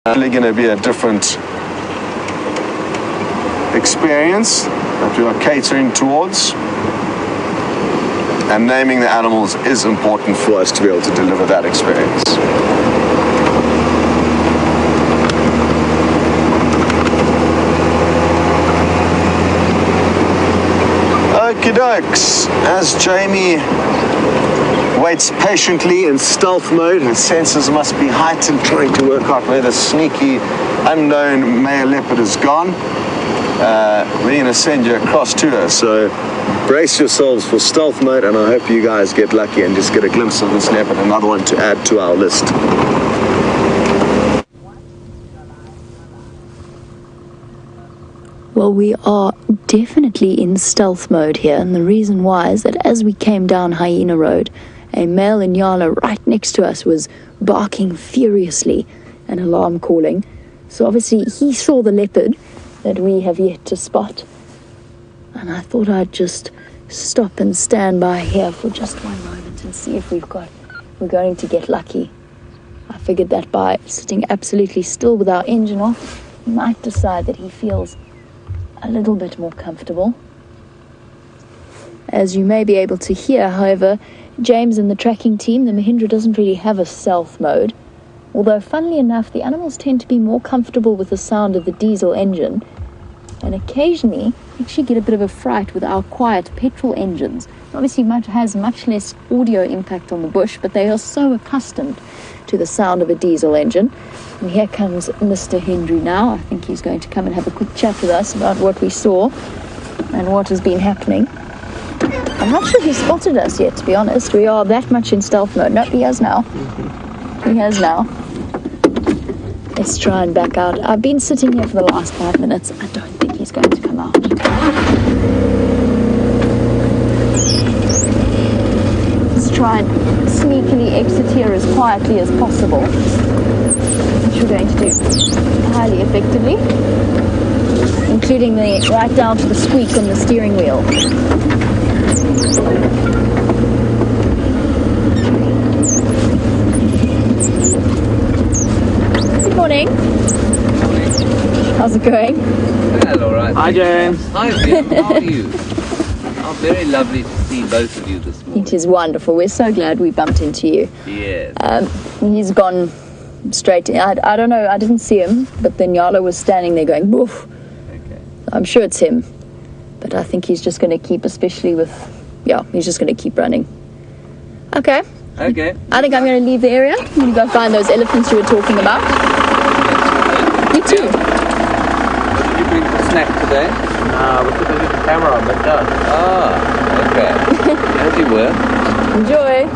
Really going to be a different experience that we are catering towards, and naming the animals is important for us to be able to deliver that experience. Okie dokes, as Jamie waits patiently in stealth mode, her senses must be heightened, trying to work out where the sneaky unknown male leopard is gone. We're going to send you across to her, so brace yourselves for stealth mode, and I hope you guys get lucky and just get a glimpse of this leopard, another one to add to our list. Well, we are definitely in stealth mode here, and the reason why is that as we came down Hyena Road, a male Inyala right next to us was barking furiously and alarm calling. So obviously he saw the leopard that we have yet to spot, and I thought I'd just stop and stand by here for just one moment and see if we're going to get lucky. I figured that by sitting absolutely still with our engine off, he might decide that he feels a little bit more comfortable. As you may be able to hear, however, James and the tracking team, the Mahindra doesn't really have a stealth mode, although funnily enough the animals tend to be more comfortable with the sound of the diesel engine, and occasionally actually get a bit of a fright with our quiet petrol engines. Obviously has much less audio impact on the bush, but they are so accustomed to the sound of a diesel engine. And here comes Mr. Hendry now. I think he's going to come and have a quick chat with us about what we saw and what has been happening. I'm not sure he spotted us yet, to be honest. We are that much in stealth mode. No, he has now. He has now. Let's try and back out. I've been sitting here for the last 5 minutes. I don't think he's going to come out. Let's try and sneakily exit here as quietly as possible, which we're going to do highly effectively, including right down to the squeak on the steering wheel. Good morning. How's it going? Well, all right. Hi, James. Hi, Jim. How are you? Oh, very lovely to see both of you this morning. It is wonderful. We're so glad we bumped into you. Yes. He's gone straight in. I don't know. I didn't see him, but then Yala was standing there going, woof. Okay. I'm sure it's him, but I think he's just going to keep, especially with, he's just going to keep running. Okay. Okay. I think I'm going to leave the area. I'm going to go find those elephants you were talking about. Me too. What did you bring for snack today? We took a little camera on the car. Ah, okay. As you were. Enjoy.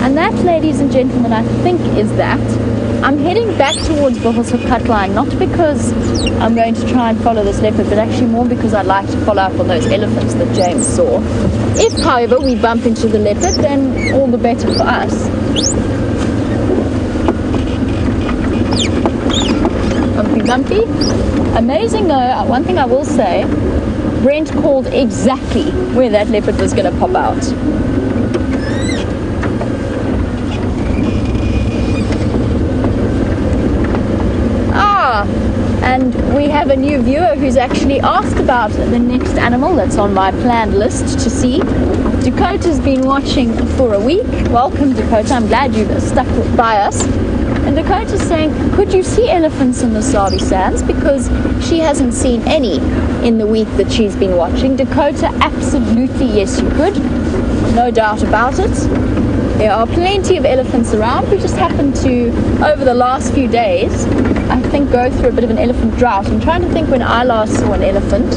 And that, ladies and gentlemen, I think is that. I'm heading back towards the cut line, not because I'm going to try and follow this leopard, but actually more because I'd like to follow up on those elephants that James saw. If, however, we bump into the leopard, then all the better for us. Bumpy. Amazing though, one thing I will say, Brent called exactly where that leopard was going to pop out. And we have a new viewer who's actually asked about the next animal that's on my planned list to see. Dakota's been watching for a week. Welcome, Dakota. I'm glad you've stuck by us. And Dakota's saying, could you see elephants in the Sabi Sands? Because she hasn't seen any in the week that she's been watching. Dakota, absolutely yes you could. No doubt about it. There are plenty of elephants around. We just happened to, over the last few days, I think go through a bit of an elephant drought. I'm trying to think when I last saw an elephant.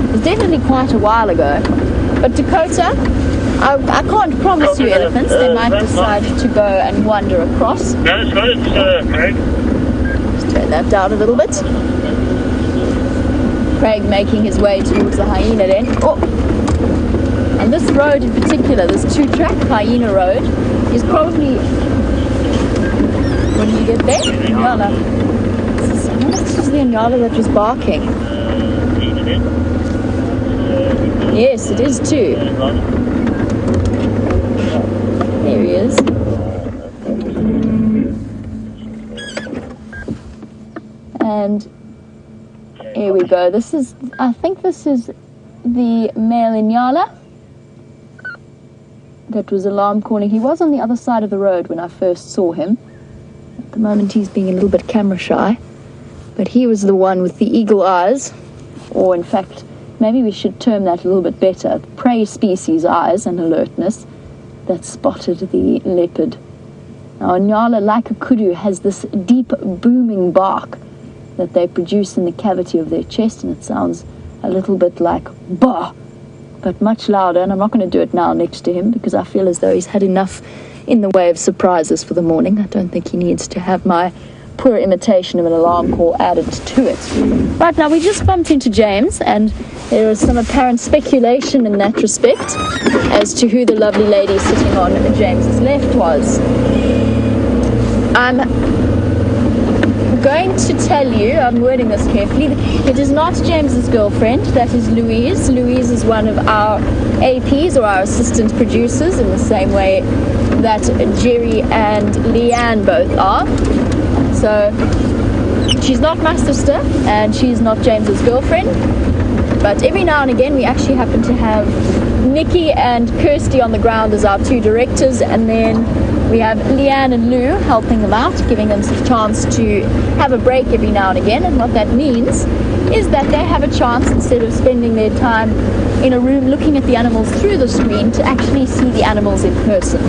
It was definitely quite a while ago. But Dakota, I can't promise you elephants. They might decide to go and wander across. That's good, Craig. Just turn that down a little bit. Craig making his way towards the hyena then. Oh! And this road in particular, this 2-track Hyena Road, is probably... When did you get there? Inyala. This is the Inyala that was barking. Yes, it is too. is. And here we go. I think this is the male Inyala that was alarm calling. He was on the other side of the road when I first saw him. At the moment he's being a little bit camera shy, but he was the one with the eagle eyes, or in fact, maybe we should term that a little bit better, prey species eyes and alertness that spotted the leopard. Now, Inyala, like a kudu, has this deep booming bark that they produce in the cavity of their chest, and it sounds a little bit like bah, but much louder. And I'm not going to do it now next to him because I feel as though he's had enough in the way of surprises for the morning. I don't think he needs to have my poor imitation of an alarm call added to it. Right, now we just bumped into James, and there was some apparent speculation in that respect as to who the lovely lady sitting on James's left was. I'm going to tell you, I'm wording this carefully, it is not James's girlfriend, that is Louise. Louise is one of our APs, or our assistant producers, in the same way that Jerry and Leanne both are. So she's not my sister, and she's not James's girlfriend, but every now and again we actually happen to have Nikki and Kirsty on the ground as our two directors, and then we have Leanne and Lou helping them out, giving them some chance to have a break every now and again. And what that means is that they have a chance, instead of spending their time in a room looking at the animals through the screen, to actually see the animals in person.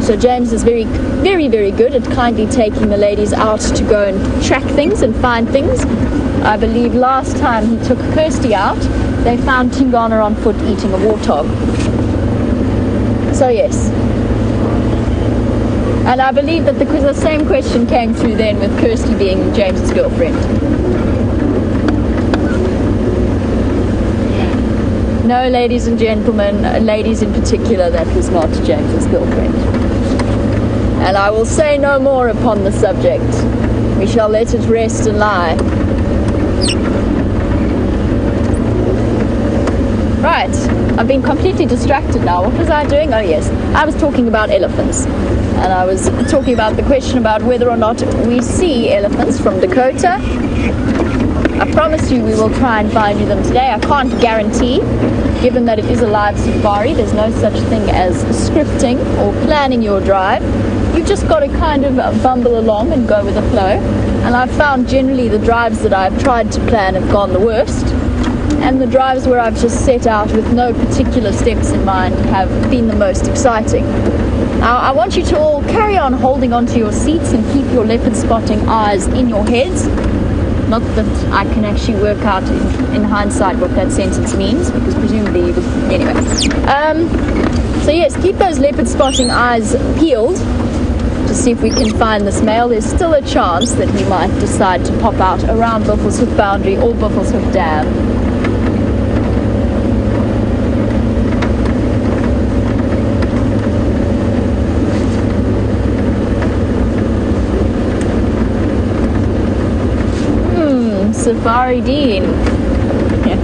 So James is very, very, very good at kindly taking the ladies out to go and track things and find things. I believe last time he took Kirsty out, they found Tingana on foot eating a warthog. So yes. And I believe that the same question came through then with Kirsty being James's girlfriend. No, ladies and gentlemen, ladies in particular, that was not James's girlfriend. And I will say no more upon the subject. We shall let it rest and lie. Right, I've been completely distracted now. What was I doing? Oh yes, I was talking about elephants. And I was talking about the question about whether or not we see elephants from Dakota. I promise you we will try and find you them today. I can't guarantee, given that it is a live safari, there's no such thing as scripting or planning your drive. You've just got to kind of bumble along and go with the flow. And I've found generally the drives that I've tried to plan have gone the worst. And the drives where I've just set out with no particular steps in mind have been the most exciting. Now, I want you to all carry on holding onto your seats and keep your leopard spotting eyes in your heads. Not that I can actually work out in hindsight what that sentence means, because presumably you would... Anyway. So yes, keep those leopard spotting eyes peeled to see if we can find this male. There's still a chance that he might decide to pop out around Buffelshoek Boundary or Buffelshoek Dam. Safari Dean. Yeah.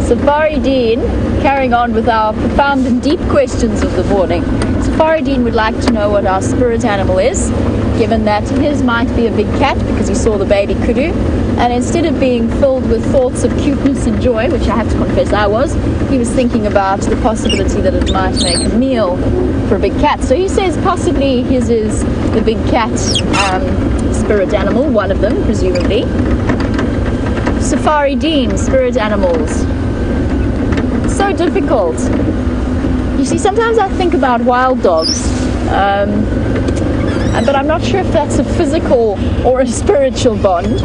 Safari Dean, carrying on with our profound and deep questions of the morning. Safari Dean would like to know what our spirit animal is, given that his might be a big cat because he saw the baby kudu, and instead of being filled with thoughts of cuteness and joy, which I have to confess I was, he was thinking about the possibility that it might make a meal for a big cat. So he says possibly his is the big cat spirit animal, one of them presumably. Safari Dean, spirit animals. So difficult. You see, sometimes I think about wild dogs, but I'm not sure if that's a physical or a spiritual bond.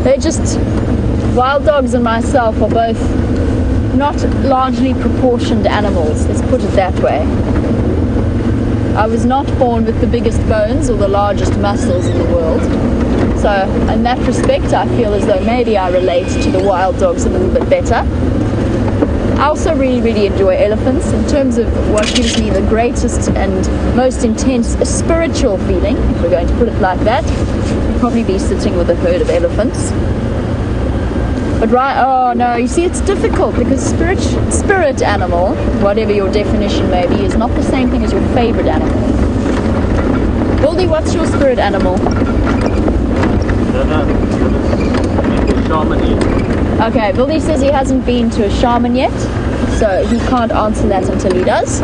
They're just, wild dogs and myself are both not largely proportioned animals, let's put it that way. I was not born with the biggest bones or the largest muscles in the world. So in that respect, I feel as though maybe I relate to the wild dogs a little bit better. I also really, really enjoy elephants. In terms of what gives me the greatest and most intense spiritual feeling, if we're going to put it like that, I'd probably be sitting with a herd of elephants. But oh no, you see, it's difficult because spirit animal, whatever your definition may be, is not the same thing as your favorite animal. Wildy, what's your spirit animal? No, shaman yet. Okay, Wildy says he hasn't been to a shaman yet, so he can't answer that until he does.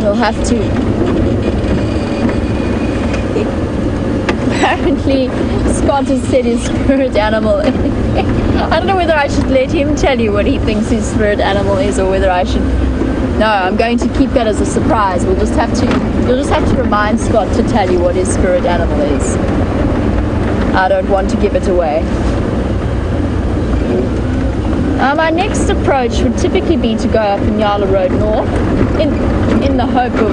We'll have to. Apparently, Scott has said his spirit animal. I don't know whether I should let him tell you what he thinks his spirit animal is, or whether I should. No, I'm going to keep that as a surprise. You'll just have to remind Scott to tell you what his spirit animal is. I don't want to give it away. My next approach would typically be to go up Nyala Road North in the hope of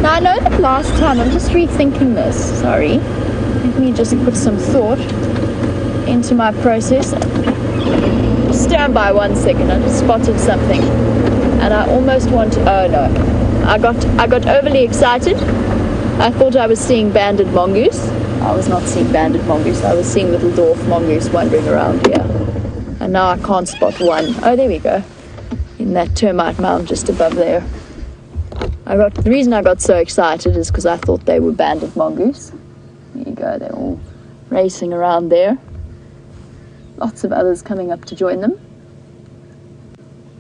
now I know that last time, I'm just rethinking this, sorry. Let me just put some thought into my process. Stand by 1 second, I just spotted something. And I almost want to, oh no. I got overly excited. I thought I was seeing banded mongoose. I was not seeing banded mongoose, I was seeing little dwarf mongoose wandering around here. And now I can't spot one. Oh, there we go. In that termite mound just above there. The reason I got so excited is because I thought they were banded mongoose. There you go, they're all racing around there. Lots of others coming up to join them.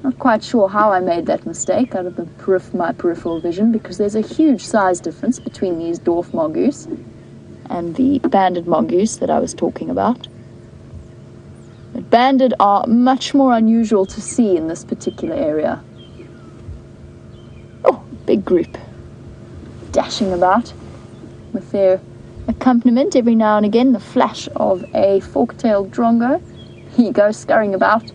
Not quite sure how I made that mistake out of my peripheral vision, because there's a huge size difference between these dwarf mongoose and the banded mongoose that I was talking about. But banded are much more unusual to see in this particular area. Oh, big group. Dashing about with their accompaniment every now and again, the flash of a fork-tailed drongo. Here you go, scurrying about.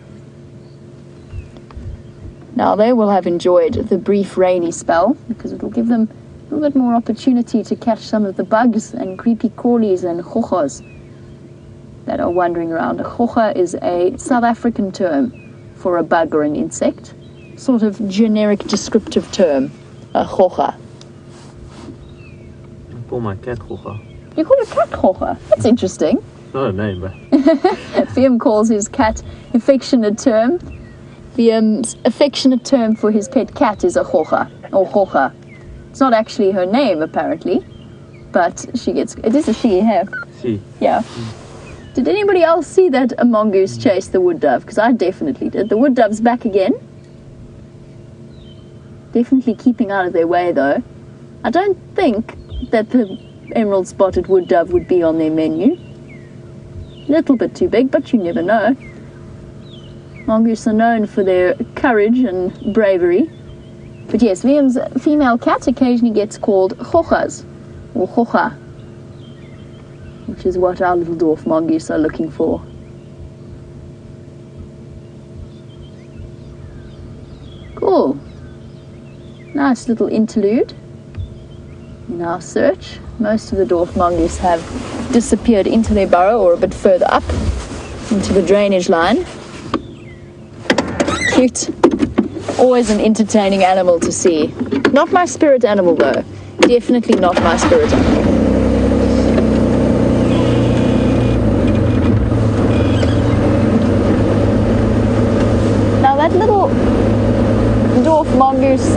Now they will have enjoyed the brief rainy spell, because it will give them a little bit more opportunity to catch some of the bugs and creepy crawlies and chochas that are wandering around. A chocha is a South African term for a bug or an insect, sort of generic descriptive term, a chocha. I call my cat chocha. You call a cat chocha? That's interesting. It's not a name, but Fiam calls his cat affectionate term. The affectionate term for his pet cat is a chocha, or chocha. It's not actually her name, apparently, but it is a she, hey? she. Yeah. Did anybody else see that a mongoose chased the wood dove? Because I definitely did. The wood dove's back again. Definitely keeping out of their way, though. I don't think that the emerald spotted wood dove would be on their menu. Little bit too big, but you never know. Mongoose are known for their courage and bravery. But yes, Liam's female cat occasionally gets called chochas, or chocha, which is what our little dwarf mongoose are looking for. Cool. Nice little interlude in our search. Most of the dwarf mongoose have disappeared into their burrow or a bit further up into the drainage line. Cute. Always an entertaining animal to see. Not my spirit animal though. Definitely not my spirit animal. Now that little dwarf mongoose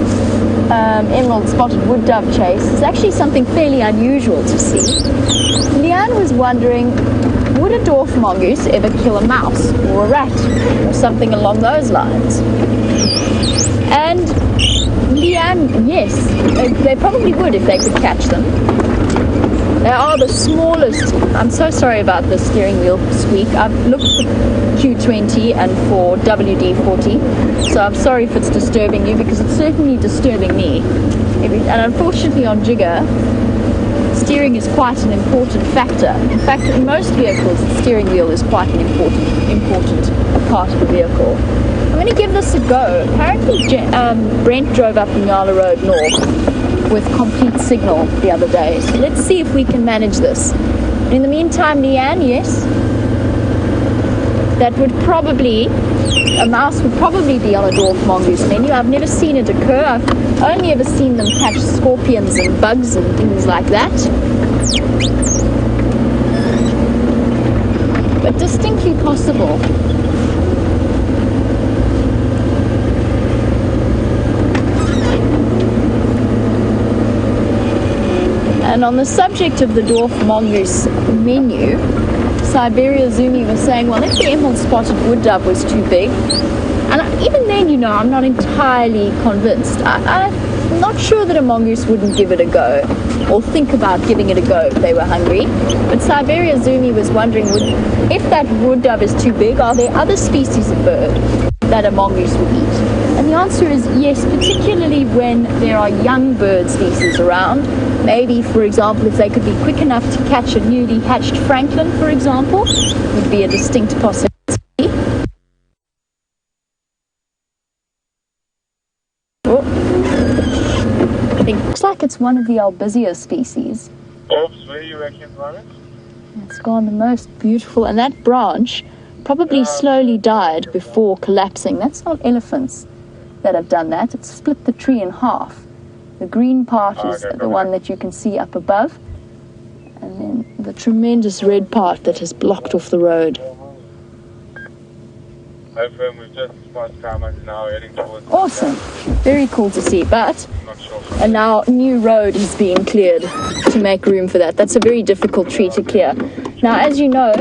emerald spotted wood dove chase is actually something fairly unusual to see. Leanne was wondering, would a dwarf mongoose ever kill a mouse or a rat or something along those lines? And Leanne, yes, they probably would if they could catch them. They are the smallest. I'm so sorry about the steering wheel squeak. I've looked for Q20 and for WD-40, so I'm sorry if it's disturbing you, because it's certainly disturbing me. And unfortunately on Jigger, steering is quite an important factor. In fact, in most vehicles, the steering wheel is quite an important part of the vehicle. I'm going to give this a go. Apparently, Brent drove up Nyala Road North with complete signal the other day. So let's see if we can manage this. In the meantime, Leanne, yes, a mouse would probably be on a dwarf mongoose menu. I've never seen it occur. I've only ever seen them catch scorpions and bugs and things like that. But distinctly possible. And on the subject of the dwarf mongoose menu, Siberia Zumi was saying, well, if the emerald spotted wood dove was too big, and even then, you know, I'm not entirely convinced. I'm not sure that a mongoose wouldn't give it a go, or think about giving it a go if they were hungry. But Siberia Zumi was wondering, if that wood dove is too big, are there other species of bird that a mongoose would eat? And the answer is yes, particularly when there are young bird species around. Maybe, for example, if they could be quick enough to catch a newly hatched francolin, for example, would be a distinct possibility. Looks like it's one of the albizia species. Oops, where you reckon, Robert? It's gone the most beautiful, and that branch probably slowly died before collapsing. That's not elephants that have done that. It's split the tree in half. The green part is the one that you can see up above, and then the tremendous red part that has blocked off the road. Hopefully we've just spotted Karma now heading towards... Awesome. Very cool to see, but Not sure. and now a new road is being cleared to make room for that. That's a very difficult tree to clear. Now, as you know,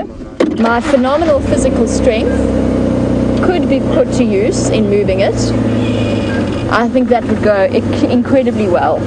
my phenomenal physical strength could be put to use in moving it. I think that would go incredibly well.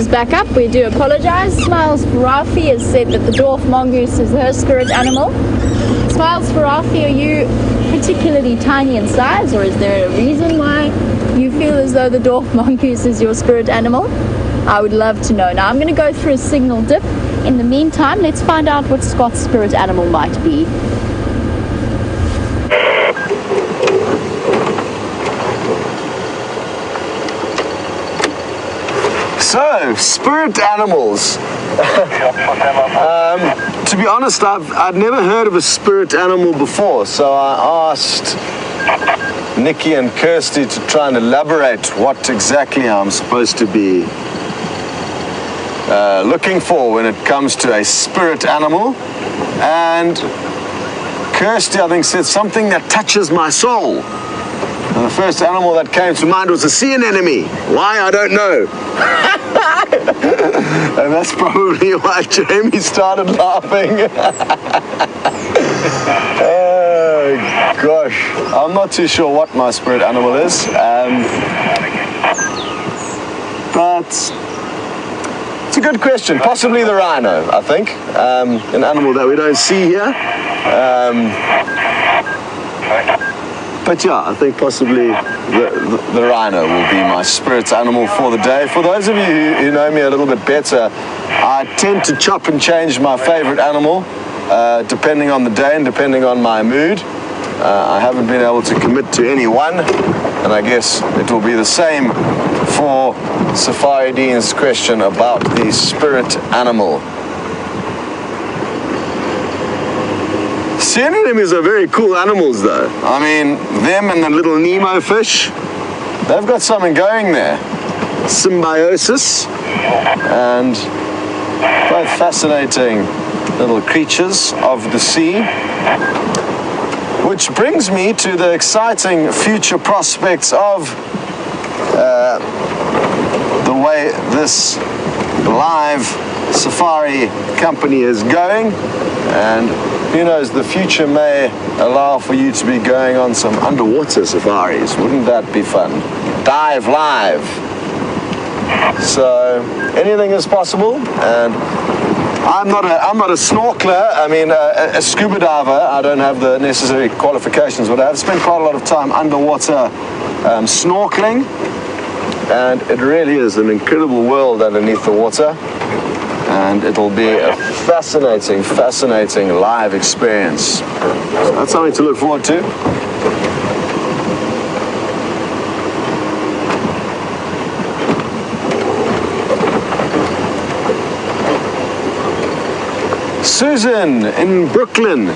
Back up, we do apologize. Smiles Farafi has said that the dwarf mongoose is her spirit animal. Smiles Farafi, are you particularly tiny in size, or is there a reason why you feel as though the dwarf mongoose is your spirit animal? I would love to know. Now I'm going to go through a signal dip. In the meantime, let's find out what Scott's spirit animal might be. So, spirit animals. To be honest, I'd never heard of a spirit animal before, so I asked Nikki and Kirsty to try and elaborate what exactly I'm supposed to be looking for when it comes to a spirit animal. And Kirsty, I think, said something that touches my soul. And the first animal that came to mind was a sea anemone. Why, I don't know. And that's probably why Jamie started laughing. Oh, gosh. I'm not too sure what my spirit animal is. But it's a good question. Possibly the rhino, I think. An animal that we don't see here. But yeah, I think possibly the rhino will be my spirit animal for the day. For those of you who know me a little bit better, I tend to chop and change my favorite animal depending on the day and depending on my mood. I haven't been able to commit to any one, and I guess it will be the same for Safari Dean's question about the spirit animal. Sea anemones are very cool animals, though. I mean, them and the little Nemo fish, they've got something going there. Symbiosis, and both fascinating little creatures of the sea. Which brings me to the exciting future prospects of the way this live safari company is going. And who knows, the future may allow for you to be going on some underwater safaris. Wouldn't that be fun? Dive live. So anything is possible, and I'm not a snorkeler. I mean, a scuba diver. I don't have the necessary qualifications, but I've spent quite a lot of time underwater snorkeling, and it really is an incredible world underneath the water. And it'll be a fascinating, fascinating live experience. So that's something to look forward to. Susan in Brooklyn.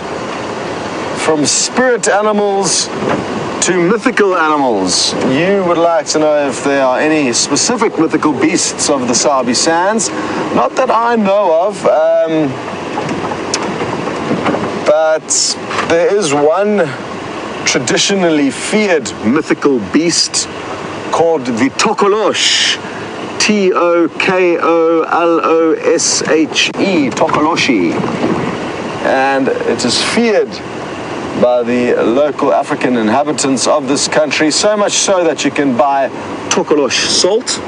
From spirit animals to mythical animals. You would like to know if there are any specific mythical beasts of the Sabi Sands. Not that I know of, but there is one traditionally feared mythical beast called the Tokolosh. Tokoloshe. Tokoloshi. And it is feared by the local African inhabitants of this country, so much so that you can buy Tokolosh salt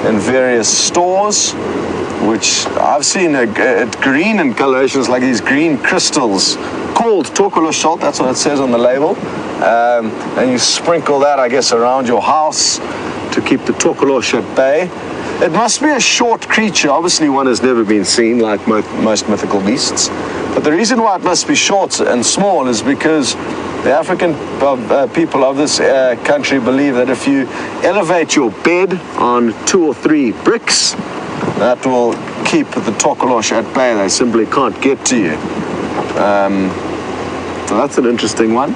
in various stores, which I've seen green in colorations, like these green crystals called Tokolosh salt. That's what it says on the label. And you sprinkle that, I guess, around your house to keep the Tokolosh at bay. It must be a short creature. Obviously, one has never been seen like most mythical beasts. But the reason why it must be short and small is because the African people of this country believe that if you elevate your bed on 2 or 3 bricks, that will keep the Tokolosh at bay. They simply can't get to you. So that's an interesting one.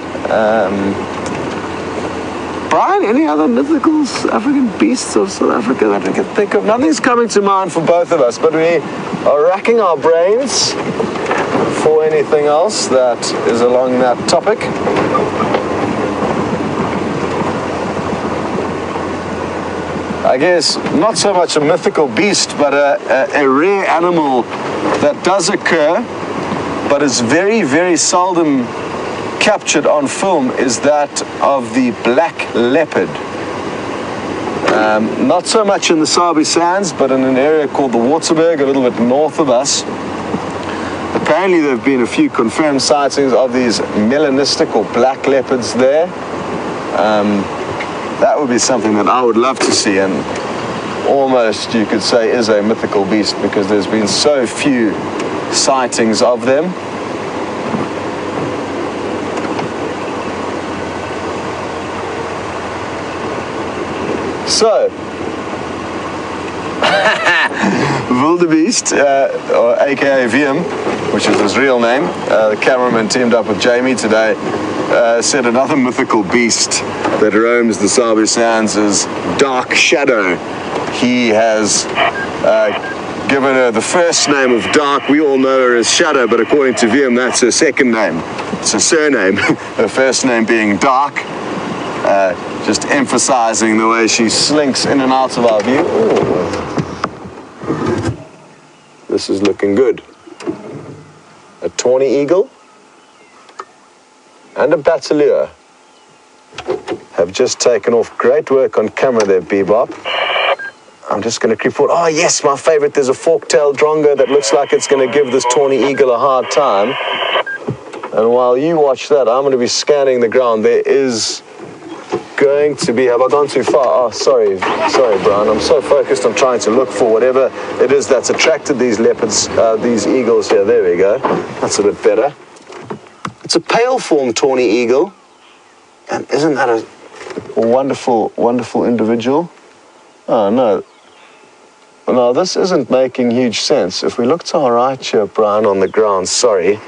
Brian, any other mythical African beasts of South Africa that we can think of? Nothing's coming to mind for both of us, but we are racking our brains for anything else that is along that topic. I guess not so much a mythical beast, but a rare animal that does occur, but is very, very seldom captured on film, is that of the black leopard. Not so much in the Sabi Sands, but in an area called the Waterberg, a little bit north of us. Apparently there have been a few confirmed sightings of these melanistic or black leopards there. That would be something that I would love to see, and almost you could say is a mythical beast, because there's been so few sightings of them. So, Wildebeest, or aka VM, which is his real name, the cameraman teamed up with Jamie today, said another mythical beast that roams the Sabi Sands is Dark Shadow. He has given her the first name of Dark. We all know her as Shadow, but according to VM, that's her second name. It's her surname, her first name being Dark. Just emphasizing the way she slinks in and out of our view. Ooh. This is looking good. A tawny eagle and a bataleur have just taken off. Great work on camera there, Bebop. I'm just going to creep forward. Oh yes, my favorite. There's a fork-tailed drongo that looks like it's going to give this tawny eagle a hard time. And while you watch that, I'm going to be scanning the ground. There is going to be, have I gone too far? Oh, sorry, Brian. I'm so focused on trying to look for whatever it is that's attracted these leopards, these eagles here. There we go. That's a bit better. It's a pale form tawny eagle. And isn't that a wonderful, wonderful individual? Oh, no. No, this isn't making huge sense. If we look to our right here, Brian, on the ground, sorry,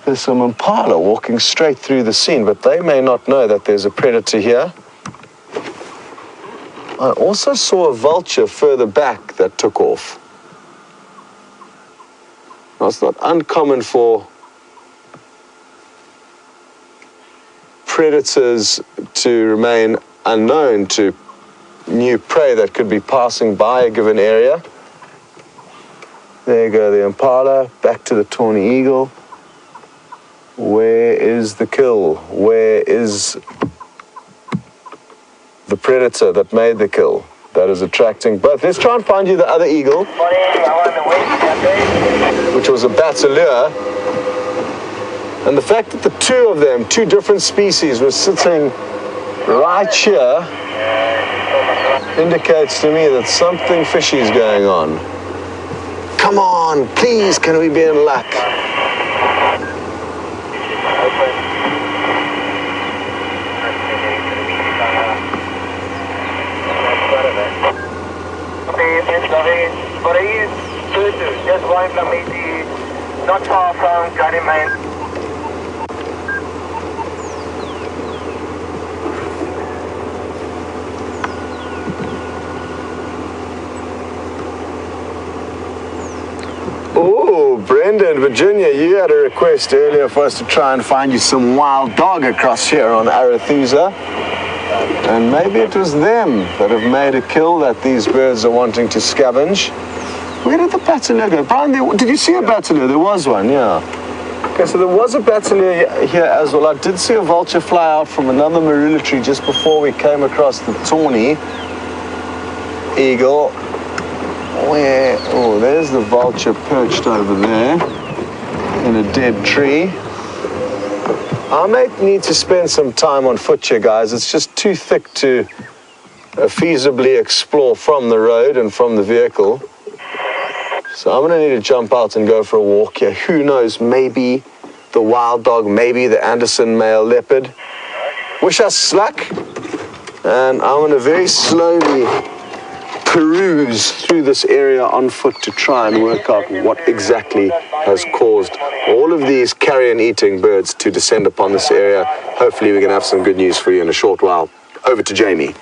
there's some impala walking straight through the scene, but they may not know that there's a predator here. I also saw a vulture further back that took off. Now, it's not uncommon for predators to remain unknown to new prey that could be passing by a given area. There you go, the impala, back to the tawny eagle. Where is the kill? Where is the predator that made the kill? That is attracting both. Let's try and find you the other eagle, which was a bataleur. And the fact that the two of them, two different species, were sitting right here indicates to me that something fishy is going on. Come on, please, can we be in luck? Not far from Gunny Main. Oh, Brenda and Virginia, you had a request earlier for us to try and find you some wild dog across here on Arathusa. And maybe it was them that have made a kill that these birds are wanting to scavenge. Where did the bateleur go? Brian, did you see a bateleur? There was one, yeah. Okay, so there was a bateleur here as well. I did see a vulture fly out from another marula tree just before we came across the tawny eagle. Where? Oh, there's the vulture perched over there in a dead tree. I may need to spend some time on foot here, guys. It's just too thick to feasibly explore from the road and from the vehicle. So I'm going to need to jump out and go for a walk here. Who knows, maybe the wild dog, maybe the Anderson male leopard. Wish us luck. And I'm going to very slowly peruse through this area on foot to try and work out what exactly has caused all of these carrion-eating birds to descend upon this area. Hopefully we can have some good news for you in a short while. Over to Jamie.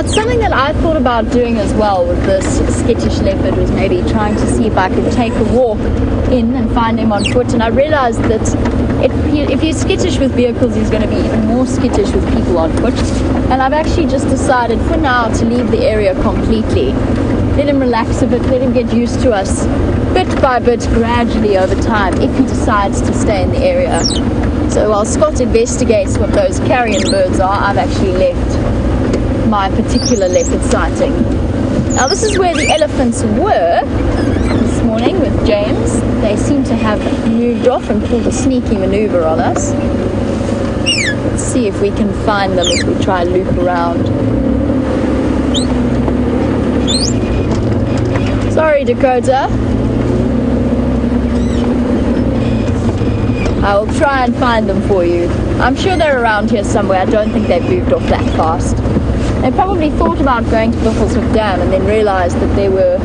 It's something that I thought about doing as well with this skittish leopard, was maybe trying to see if I could take a walk in and find him on foot. And I realized that if he's skittish with vehicles, he's going to be even more skittish with people on foot. And I've actually just decided for now to leave the area completely. Let him relax a bit, let him get used to us bit by bit, gradually over time, if he decides to stay in the area. So while Scott investigates what those carrion birds are, I've actually left my particular leopard sighting. Now this is where the elephants were this morning with James. They seem to have moved off and pulled a sneaky maneuver on us. Let's see if we can find them if we try and loop around. Sorry, Dakota. I will try and find them for you. I'm sure they're around here somewhere. I don't think they've moved off that fast. They probably thought about going to Buffelshoek Dam and then realized that there were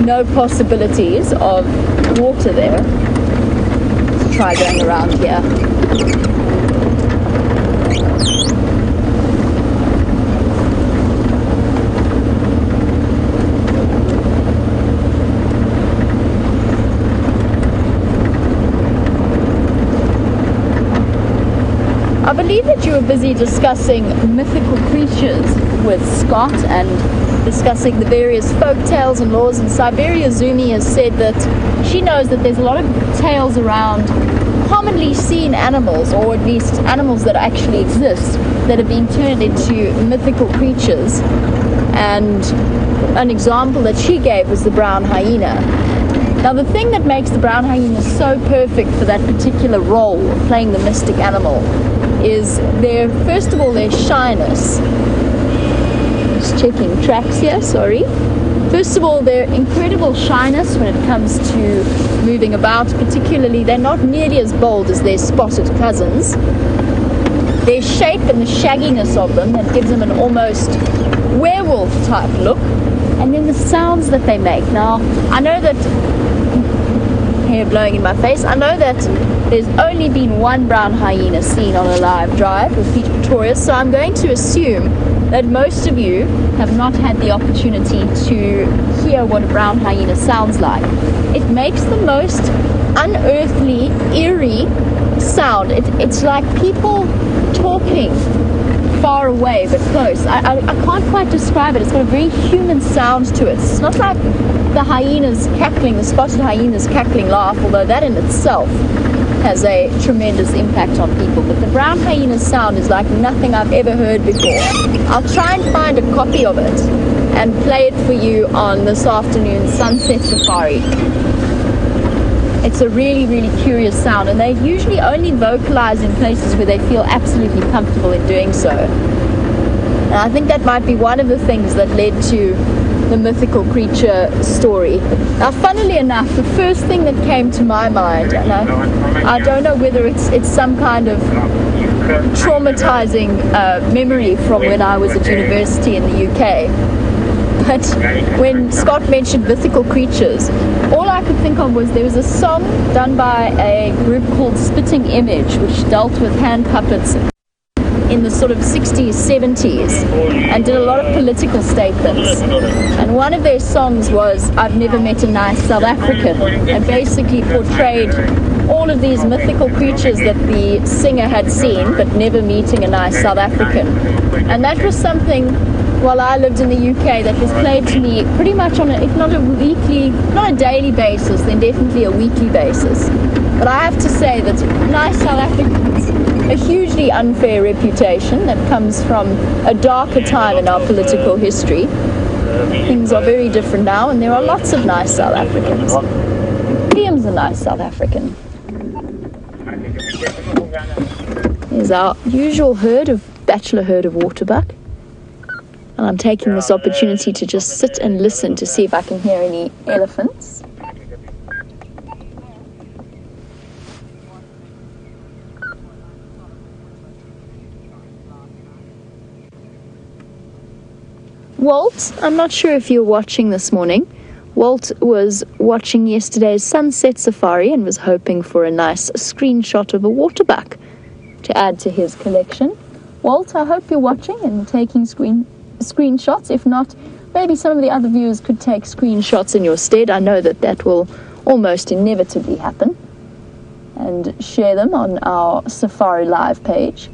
no possibilities of water there. Let's try going around here. I believe that you were busy discussing mythical creatures with Scott and discussing the various folk tales and laws in Siberia. Zumi has said that she knows that there's a lot of tales around commonly seen animals, or at least animals that actually exist, that have been turned into mythical creatures. And an example that she gave was the brown hyena. Now the thing that makes the brown hyena so perfect for that particular role of playing the mystic animal is first of all, their shyness. Just checking tracks here, sorry. First of all, their incredible shyness when it comes to moving about, particularly they're not nearly as bold as their spotted cousins. Their shape and the shagginess of them, that gives them an almost werewolf type look. And then the sounds that they make. Now, I know that, hair blowing in my face, I know that there's only been one brown hyena seen on a live drive with Peter Pretorius, so I'm going to assume that most of you have not had the opportunity to hear what a brown hyena sounds like. It makes the most unearthly, eerie sound. It's like people talking far away but close. I can't quite describe it. It's got a very human sound to it. It's not like the hyenas cackling, the spotted hyenas cackling laugh, although that in itself has a tremendous impact on people. But the brown hyena sound is like nothing I've ever heard before. I'll try and find a copy of it and play it for you on this afternoon's Sunset Safari. It's a really, really curious sound, and they usually only vocalize in places where they feel absolutely comfortable in doing so. And I think that might be one of the things that led to the mythical creature story. Now, funnily enough, the first thing that came to my mind, and I don't know whether it's some kind of traumatizing memory from when I was at university in the UK, But when Scott mentioned mythical creatures, all I could think of was there was a song done by a group called Spitting Image, which dealt with hand puppets in the sort of 60s, 70s, and did a lot of political statements. And one of their songs was I've Never Met a Nice South African, and basically portrayed all of these mythical creatures that the singer had seen, but never meeting a nice South African. And that was something, while I lived in the UK, that was played to me pretty much on a, if not a weekly, not a daily basis, then definitely a weekly basis. But I have to say that nice South Africans, a hugely unfair reputation that comes from a darker time in our political history. Things are very different now, and there are lots of nice South Africans. Liam's a nice South African. Here's our usual bachelor herd of waterbuck. And I'm taking this opportunity to just sit and listen to see if I can hear any elephants. Walt, I'm not sure if you're watching this morning. Walt was watching yesterday's sunset safari and was hoping for a nice screenshot of a waterbuck to add to his collection. Walt, I hope you're watching and taking screenshots. If not, maybe some of the other viewers could take screenshots in your stead. I know that will almost inevitably happen. And share them on our Safari Live page.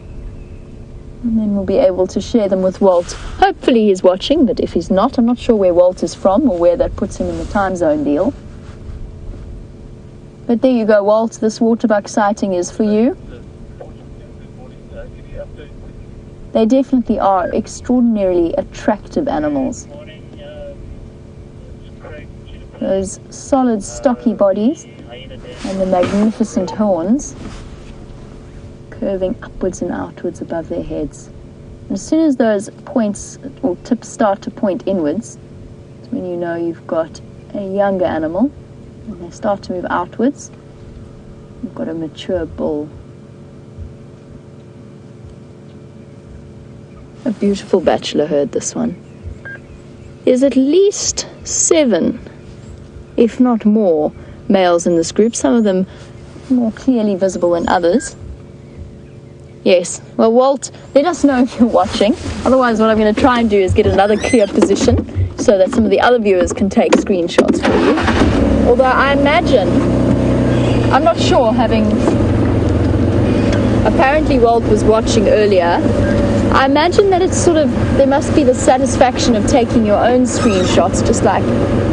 And then we'll be able to share them with Walt. Hopefully he's watching, but if he's not, I'm not sure where Walt is from or where that puts him in the time zone deal. But there you go, Walt. This waterbuck sighting is for you. They definitely are extraordinarily attractive animals. Those solid, stocky bodies and the magnificent horns curving upwards and outwards above their heads. And as soon as those points or tips start to point inwards, it's when you know you've got a younger animal. When they start to move outwards, you've got a mature bull. A beautiful bachelor herd, this one. There's at least 7, if not more, males in this group, some of them more clearly visible than others. Yes, well, Walt, let us know if you're watching. Otherwise, what I'm going to try and do is get another clear position so that some of the other viewers can take screenshots for you. Although I imagine, I'm not sure, apparently Walt was watching earlier. I imagine that it's sort of, there must be the satisfaction of taking your own screenshots, just like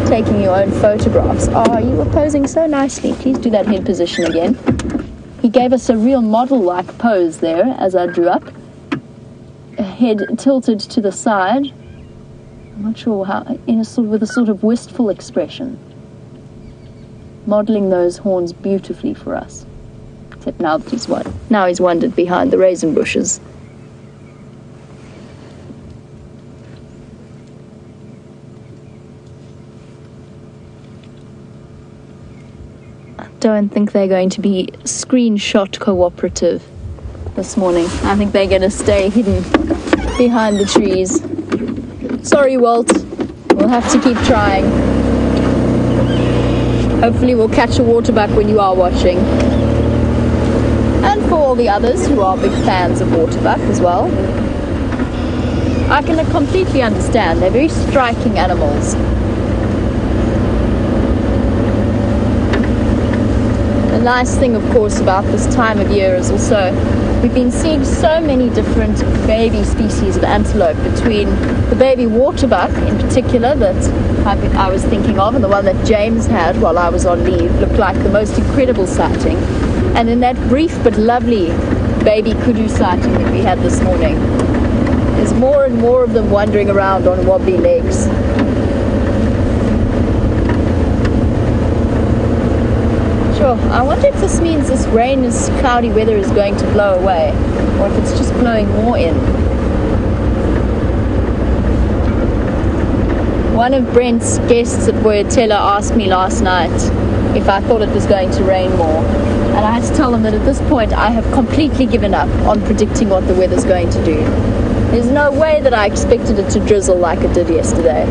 taking your own photographs. Oh, you were posing so nicely. Please do that head position again. He gave us a real model-like pose there as I drew up. Head tilted to the side. I'm not sure how, with a sort of wistful expression. Modeling those horns beautifully for us. Except now that he's wandered behind the raisin bushes. Don't think they're going to be screenshot cooperative this morning. I think they're going to stay hidden behind the trees. Sorry, Walt. We'll have to keep trying. Hopefully we'll catch a waterbuck when you are watching. And for all the others who are big fans of waterbuck as well. I can completely understand. They're very striking animals. The nice thing, of course, about this time of year is also we've been seeing so many different baby species of antelope, between the baby waterbuck in particular that I was thinking of, and the one that James had while I was on leave looked like the most incredible sighting. And in that brief but lovely baby kudu sighting that we had this morning, there's more and more of them wandering around on wobbly legs. I wonder if this means this cloudy weather is going to blow away, or if it's just blowing more in. One of Brent's guests at WildEarthTV asked me last night if I thought it was going to rain more, and I had to tell them that at this point I have completely given up on predicting what the weather's going to do. There's no way that I expected it to drizzle like it did yesterday.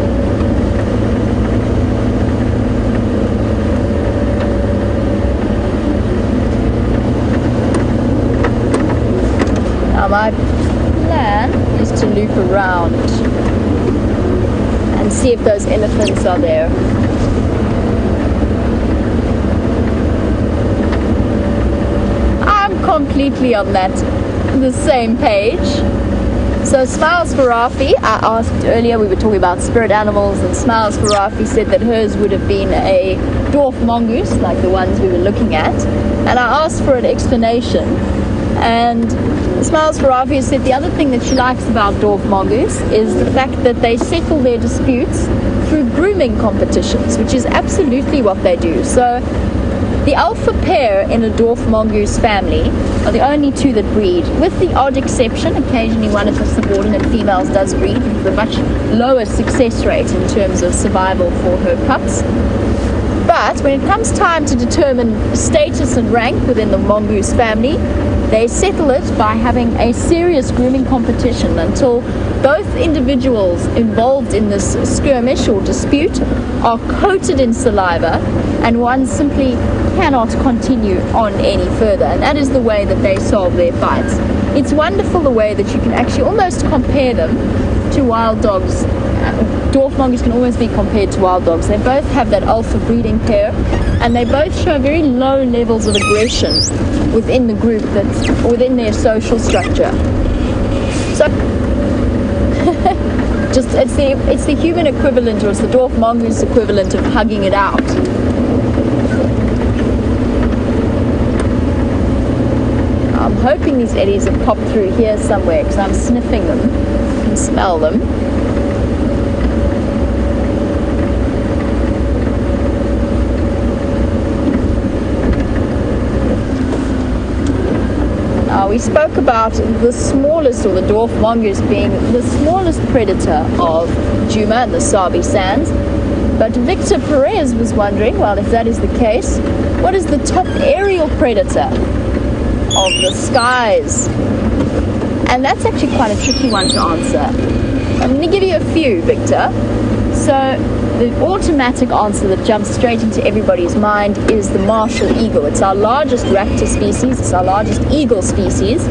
Now my plan is to loop around and see if those elephants are there. I'm completely on the same page. So Smiles for Rafi, I asked earlier, we were talking about spirit animals, and Smiles for Rafi said that hers would have been a dwarf mongoose, like the ones we were looking at. And I asked for an explanation. And Smiles for Rafi said the other thing that she likes about dwarf mongoose is the fact that they settle their disputes through grooming competitions, which is absolutely what they do. So the alpha pair in a dwarf mongoose family are the only two that breed, with the odd exception. Occasionally one of the subordinate females does breed with a much lower success rate in terms of survival for her pups. But when it comes time to determine status and rank within the mongoose family, they settle it by having a serious grooming competition until both individuals involved in this skirmish or dispute are coated in saliva and one simply cannot continue on any further. And that is the way that they solve their fights. It's wonderful the way that you can actually almost compare them to wild dogs. Dwarf mongoose can always be compared to wild dogs. They both have that alpha breeding pair, and they both show very low levels of aggression within the group, that's within their social structure. So just it's the human equivalent, or it's the dwarf mongoose equivalent of hugging it out. I'm hoping these eddies have popped through here somewhere because I'm sniffing them. I can smell them. We spoke about the smallest, or the dwarf mongoose being the smallest predator of Djuma and the Sabi Sands. But Victor Perez was wondering, well, if that is the case, what is the top aerial predator of the skies? And that's actually quite a tricky one to answer. I'm going to give you a few, Victor. So the automatic answer that jumps straight into everybody's mind is the martial eagle. It's our largest raptor species, it's our largest eagle species,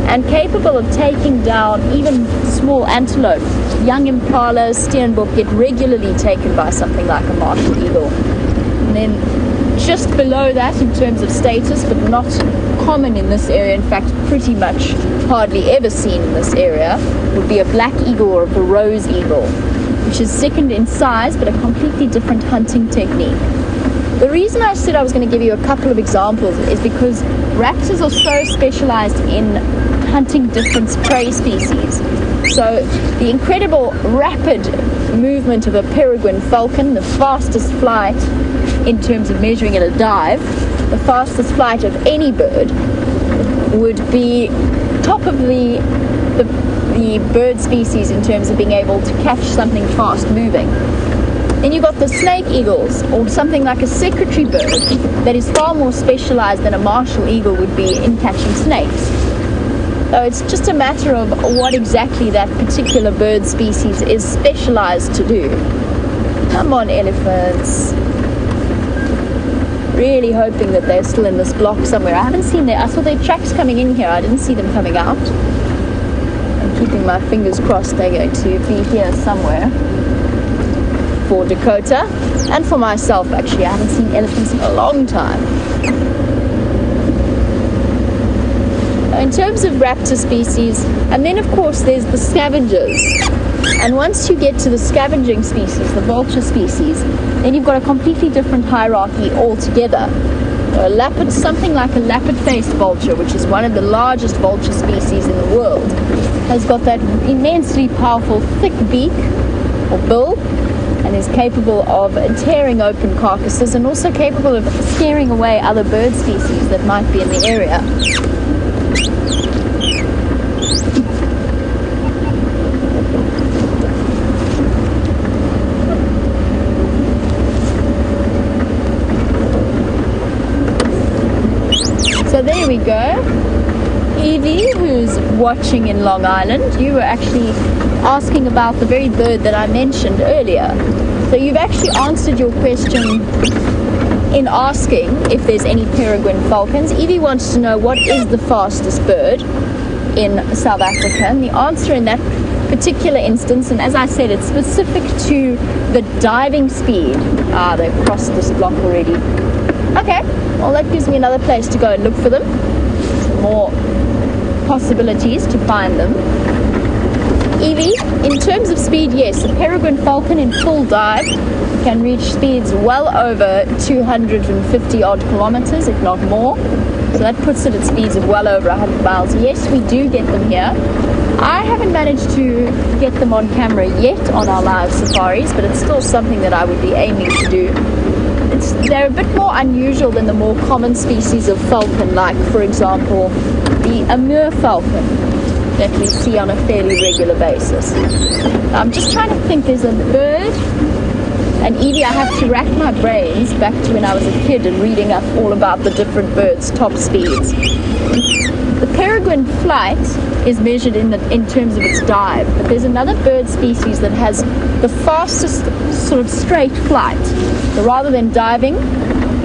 and capable of taking down even small antelope. Young impalas, steenbok get regularly taken by something like a martial eagle. And then just below that in terms of status, but not common in this area, in fact pretty much hardly ever seen in this area, would be a black eagle or a Burroughs eagle, which is second in size but a completely different hunting technique. The reason I said I was going to give you a couple of examples is because raptors are so specialized in hunting different prey species. So the incredible rapid movement of a peregrine falcon, the fastest flight in terms of measuring at a dive, the fastest flight of any bird, would be top of the bird species in terms of being able to catch something fast moving. Then you've got the snake eagles, or something like a secretary bird that is far more specialized than a martial eagle would be in catching snakes. So it's just a matter of what exactly that particular bird species is specialized to do. Come on, elephants. Really hoping that they're still in this block somewhere. I haven't seen I saw their tracks coming in here. I didn't see them coming out. I'm keeping my fingers crossed they're going to be here somewhere. For Dakota, and for myself actually. I haven't seen elephants in a long time. In terms of raptor species, and then of course there's the scavengers. And once you get to the scavenging species, the vulture species, then you've got a completely different hierarchy altogether. Something like a lapid-faced vulture, which is one of the largest vulture species in the world, has got that immensely powerful thick beak or bill, and is capable of tearing open carcasses and also capable of scaring away other bird species that might be in the area. So there we go. Evie, who's watching in Long Island, you were actually asking about the very bird that I mentioned earlier. So you've actually answered your question in asking if there's any peregrine falcons. Evie wants to know what is the fastest bird in South Africa, and the answer in that particular instance, and as I said, it's specific to the diving speed. They've crossed this block already. Okay, well that gives me another place to go and look for them. Some more possibilities to find them. Evie, in terms of speed, yes, a peregrine falcon in full dive can reach speeds well over 250 odd kilometers, if not more. So that puts it at speeds of well over 100 miles. Yes, we do get them here. I haven't managed to get them on camera yet on our live safaris, but it's still something that I would be aiming to do. They're a bit more unusual than the more common species of falcon, like, for example, the Amur falcon that we see on a fairly regular basis. I'm just trying to think, there's a bird, and Evie, I have to rack my brains back to when I was a kid and reading up all about the different birds' top speeds. The peregrine flight is measured in terms of its dive, but there's another bird species that has the fastest sort of straight flight. So rather than diving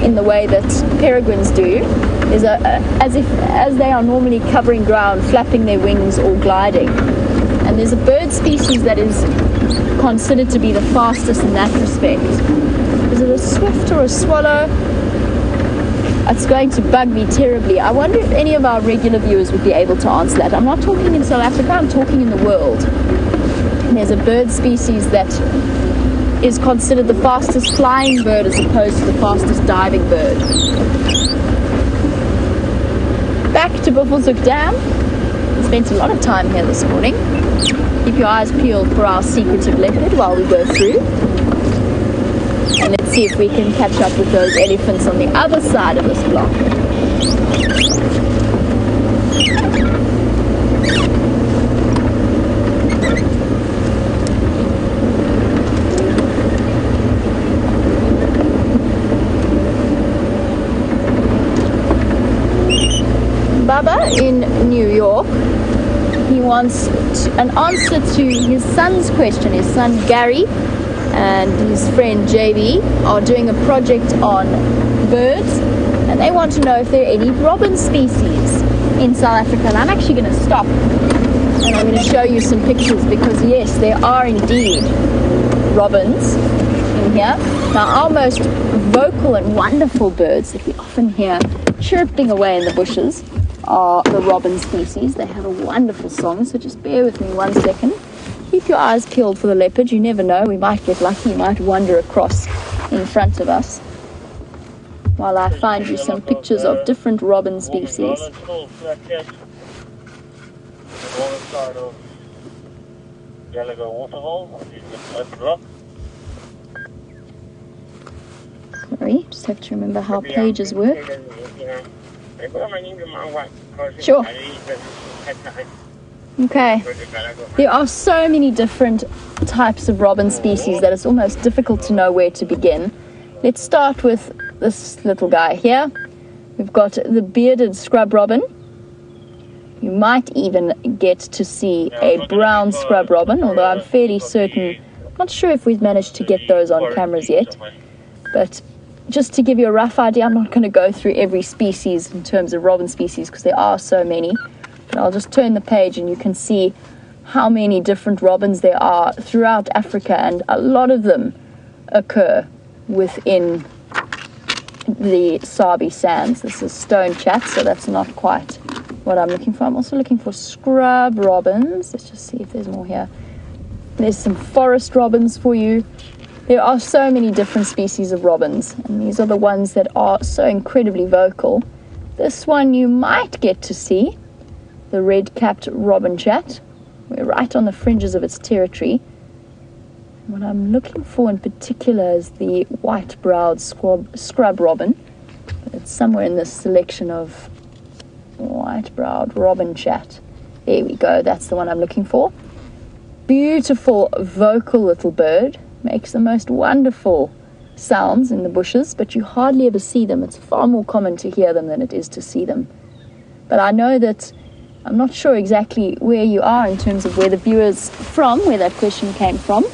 in the way that peregrines do, is as they are normally covering ground, flapping their wings or gliding. And there's a bird species that is considered to be the fastest in that respect. Is it a swift or a swallow? It's going to bug me terribly. I wonder if any of our regular viewers would be able to answer that. I'm not talking in South Africa, I'm talking in the world. And there's a bird species that is considered the fastest flying bird as opposed to the fastest diving bird. Back to Buffelshoek Dam. We spent a lot of time here this morning. Keep your eyes peeled for our secretive leopard while we go through. And let's see if we can catch up with those elephants on the other side of this block. Baba in New York, he wants an answer to his son's question. His son Gary and his friend JB are doing a project on birds, and they want to know if there are any robin species in South Africa. And I'm actually going to stop and I'm going to show you some pictures, because yes, there are indeed robins in here. Now, our most vocal and wonderful birds that we often hear chirping away in the bushes are the robin species. They have a wonderful song, so just bear with me 1 second. Keep your eyes peeled for the leopard. You never know, we might get lucky, he might wander across in front of us while I find you some pictures of different robin species. Sorry, just have to remember how pages work. Sure. Okay. There are so many different types of robin species that it's almost difficult to know where to begin. Let's start with this little guy here. We've got the bearded scrub robin. You might even get to see a brown scrub robin, although I'm fairly certain, not sure if we've managed to get those on cameras yet. But just to give you a rough idea, I'm not going to go through every species in terms of robin species because there are so many. But I'll just turn the page and you can see how many different robins there are throughout Africa, and a lot of them occur within the Sabi Sands. This is stone chat, so that's not quite what I'm looking for. I'm also looking for scrub robins. Let's just see if there's more here. There's some forest robins for you. There are so many different species of robins, and these are the ones that are so incredibly vocal. This one you might get to see, the red-capped robin chat. We're right on the fringes of its territory. What I'm looking for in particular is the white-browed scrub robin. It's somewhere in this selection of white-browed robin chat. There we go, that's the one I'm looking for. Beautiful, vocal little bird. Makes the most wonderful sounds in the bushes, but you hardly ever see them. It's far more common to hear them than it is to see them. But I know that I'm not sure exactly where you are in terms of where the viewer's from, where that question came from.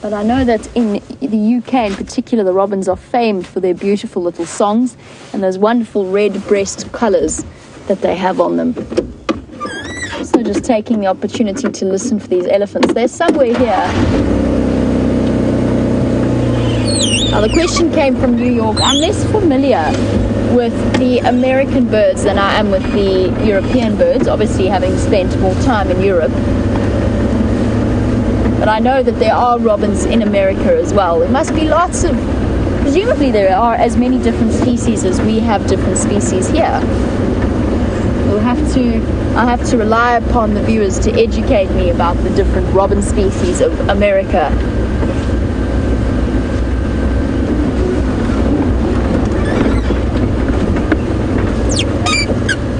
But I know that in the UK in particular, the robins are famed for their beautiful little songs and those wonderful red breast colours that they have on them. So just taking the opportunity to listen for these elephants. They're somewhere here. Now the question came from New York. I'm less familiar with the American birds than I am with the European birds, obviously having spent more time in Europe. But I know that there are robins in America as well. There must be lots of, presumably there are as many different species as we have different species here. I'll have to rely upon the viewers to educate me about the different robin species of America.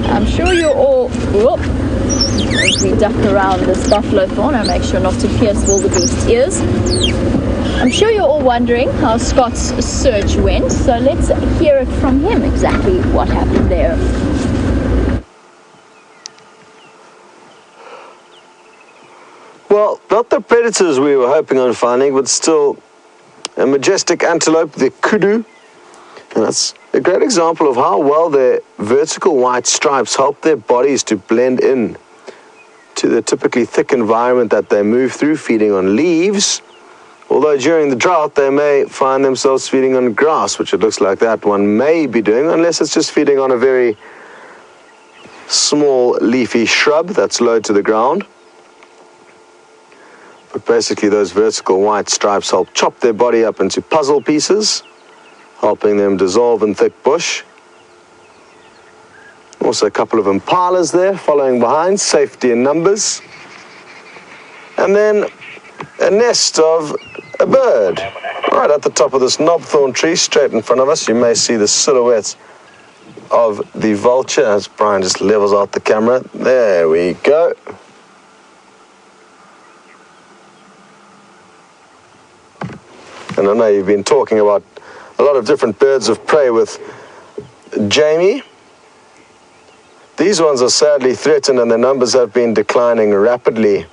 I'm sure you're all, as we duck around this buffalo thorn, I make sure not to pierce wildebeest's ears. I'm sure you're all wondering how Scott's search went, so let's hear it from him exactly what happened there. Well, not the predators we were hoping on finding, but still a majestic antelope, the kudu. And that's a great example of how well their vertical white stripes help their bodies to blend in to the typically thick environment that they move through, feeding on leaves. Although during the drought, they may find themselves feeding on grass, which it looks like that one may be doing, unless it's just feeding on a very small leafy shrub that's low to the ground. But basically, those vertical white stripes help chop their body up into puzzle pieces, helping them dissolve in thick bush. Also a couple of impalas there following behind, safety in numbers. And then a nest of a bird right at the top of this knobthorn tree straight in front of us. You may see the silhouette of the vulture as Brian just levels out the camera. There we go. And I know you've been talking about a lot of different birds of prey with Jamie. These ones are sadly threatened and their numbers have been declining rapidly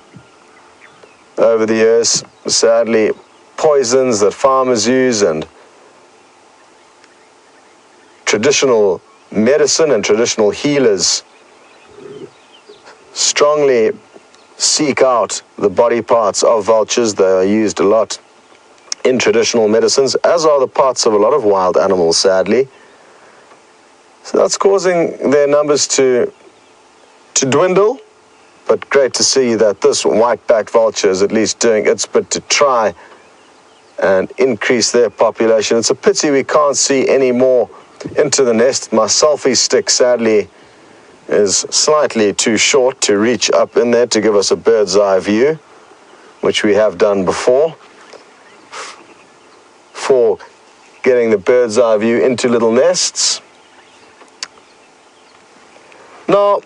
over the years. Sadly, poisons that farmers use and traditional medicine and traditional healers strongly seek out the body parts of vultures. They are used a lot in traditional medicines, as are the parts of a lot of wild animals, sadly. So that's causing their numbers to dwindle, but great to see that this white-backed vulture is at least doing its bit to try and increase their population. It's a pity we can't see any more into the nest. My selfie stick, sadly, is slightly too short to reach up in there to give us a bird's eye view, which we have done before, for getting the bird's eye view into little nests. Now,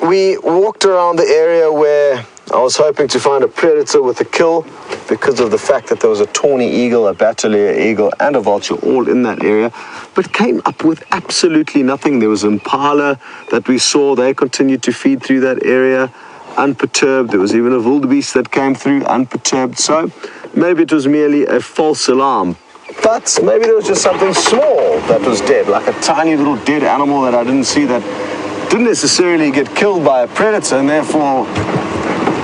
we walked around the area where I was hoping to find a predator with a kill because of the fact that there was a tawny eagle, a batelier eagle, and a vulture all in that area, but came up with absolutely nothing. There was impala that we saw. They continued to feed through that area unperturbed. There was even a wildebeest that came through unperturbed. So maybe it was merely a false alarm. But maybe there was just something small that was dead, like a tiny little dead animal that I didn't see, that didn't necessarily get killed by a predator and therefore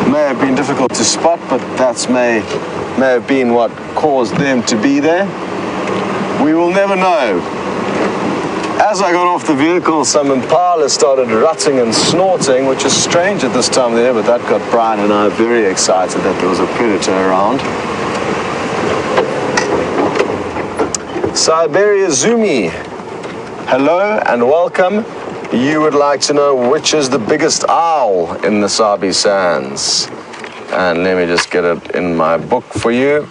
may have been difficult to spot, but that may have been what caused them to be there. We will never know. As I got off the vehicle, some impala started rutting and snorting, which is strange at this time of the year, but that got Brian and I very excited that there was a predator around. Siberia Zumi, hello and welcome. You would like to know which is the biggest owl in the Sabi Sands. And let me just get it in my book for you.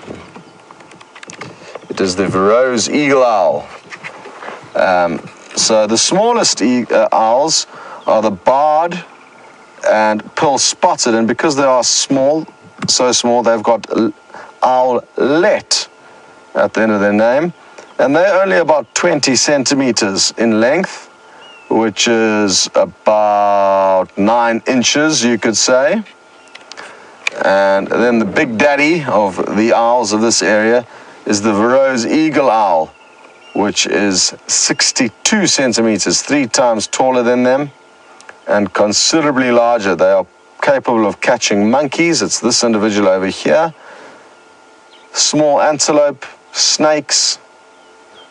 It is the Verreaux's eagle owl. So the smallest owls are the barred and pearl-spotted, and because they are small, so small, they've got owlet at the end of their name. And they're only about 20 centimeters in length, which is about about 9 inches, you could say. And then the big daddy of the owls of this area is the Verreaux's eagle owl, which is 62 centimeters, 3 times taller than them and considerably larger. They are capable of catching monkeys. It's this individual over here. Small antelope, snakes,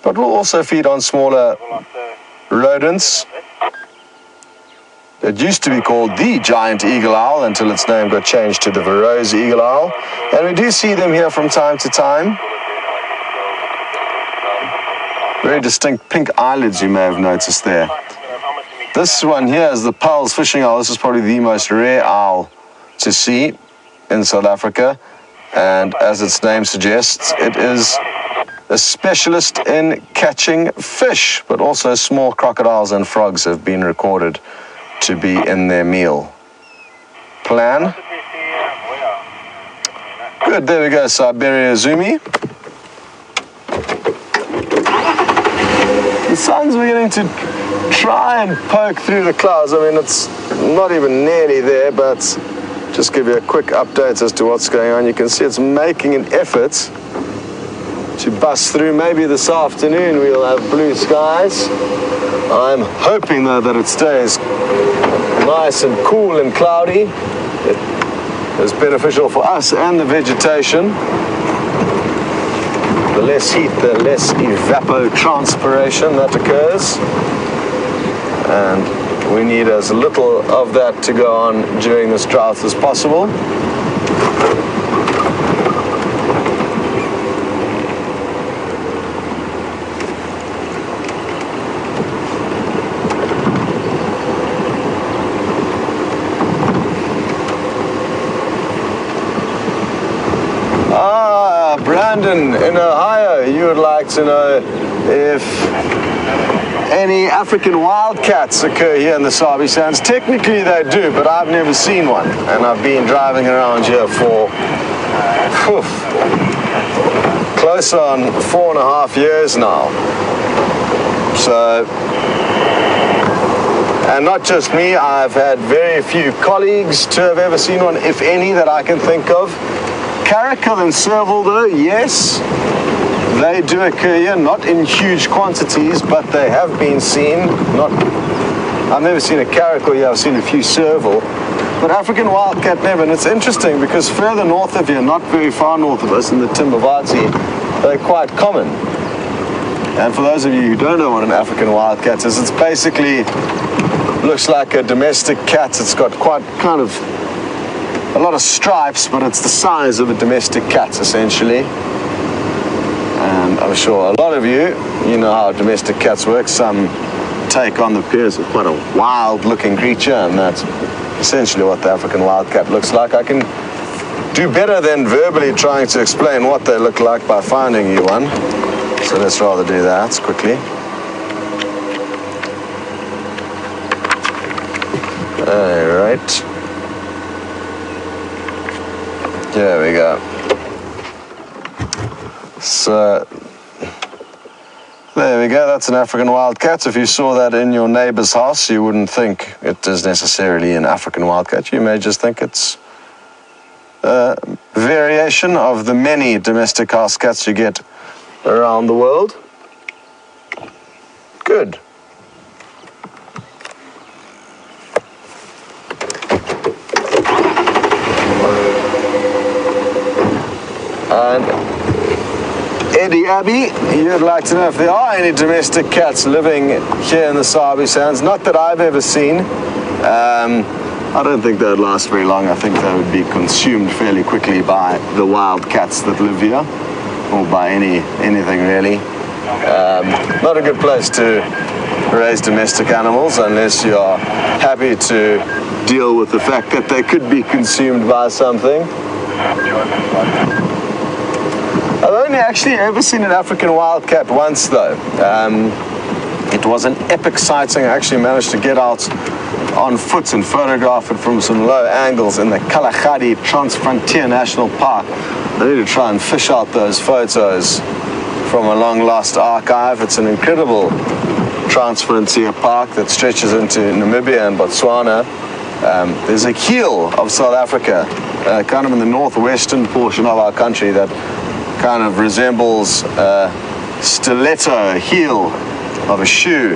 but will also feed on smaller rodents. It used to be called the giant eagle owl until its name got changed to the Verreaux's eagle owl. And we do see them here from time to time. Very distinct pink eyelids, you may have noticed there. This one here is the Pell's fishing owl. This is probably the most rare owl to see in South Africa. And as its name suggests, it is a specialist in catching fish, but also small crocodiles and frogs have been recorded to be in their meal plan. Good, there we go, Siberia Zumi. The sun's beginning to try and poke through the clouds. I mean, it's not even nearly there, but just give you a quick update as to what's going on. You can see it's making an effort to bust through. Maybe this afternoon we'll have blue skies. I'm hoping, though, that it stays nice and cool and cloudy. It is beneficial for us and the vegetation. The less heat, the less evapotranspiration that occurs. And we need as little of that to go on during this drought as possible. Brandon in Ohio, you would like to know if any African wildcats occur here in the Sabi Sands. Technically they do, but I've never seen one, and I've been driving around here for close on 4.5 years now. So, and not just me, I've had very few colleagues to have ever seen one, if any, that I can think of. Caracal and serval, though, yes, they do occur here, not in huge quantities, but they have been seen. I've never seen a caracal here, I've seen a few serval, but African wildcat never. And it's interesting because further north of here, not very far north of us in the Timbavati, they're quite common. And for those of you who don't know what an African wildcat is, it's basically looks like a domestic cat. It's got quite kind of a lot of stripes, but it's the size of a domestic cat, essentially. And I'm sure a lot of you know how domestic cats work. Some take on the appearance of quite a wild-looking creature, and that's essentially what the African wildcat looks like. I can do better than verbally trying to explain what they look like by finding you one. So let's rather do that quickly. All right. There we go. So, there we go. That's an African wildcat. If you saw that in your neighbor's house, you wouldn't think it is necessarily an African wildcat. You may just think it's a variation of the many domestic house cats you get around the world. Good. And Eddie Abbey, you'd like to know if there are any domestic cats living here in the Sabi Sands. Not that I've ever seen. I don't think they'd last very long. I think they would be consumed fairly quickly by the wild cats that live here, or by anything really. Not a good place to raise domestic animals unless you are happy to deal with the fact that they could be consumed by something. I've only actually ever seen an African wildcat once, though. It was an epic sighting. I actually managed to get out on foot and photograph it from some low angles in the Kalahari Transfrontier National Park. I need to try and fish out those photos from a long-lost archive. It's an incredible transfrontier park that stretches into Namibia and Botswana. There's a heel of South Africa, kind of in the northwestern portion of our country, that kind of resembles a stiletto heel of a shoe.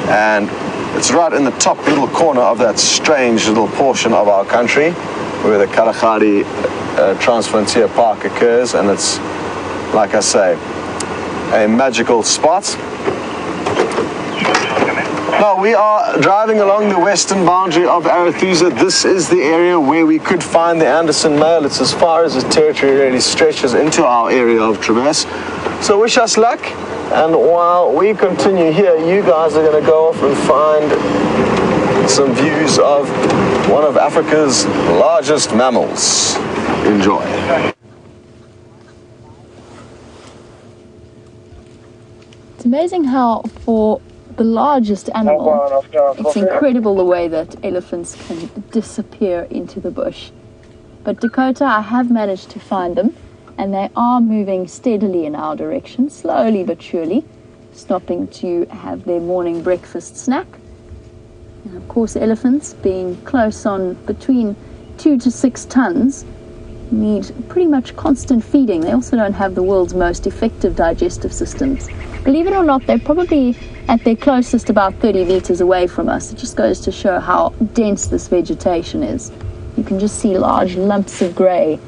And it's right in the top little corner of that strange little portion of our country where the Kalahari Transfrontier Park occurs, and it's, like I say, a magical spot. Now we are driving along the western boundary of Arathusa. This is the area where we could find the Anderson male. It's as far as the territory really stretches into our area of traverse. So wish us luck, and while we continue here, you guys are going to go off and find some views of one of Africa's largest mammals. Enjoy. It's amazing how for the largest animal, it's incredible the way that elephants can disappear into the bush. But Dakota, I have managed to find them, and they are moving steadily in our direction, slowly but surely, stopping to have their morning breakfast snack. And of course, elephants, being close on between 2 to 6 tons, need pretty much constant feeding. They also don't have the world's most effective digestive systems. Believe it or not, they're probably at their closest about 30 meters away from us. It just goes to show how dense this vegetation is. You can just see large lumps of grey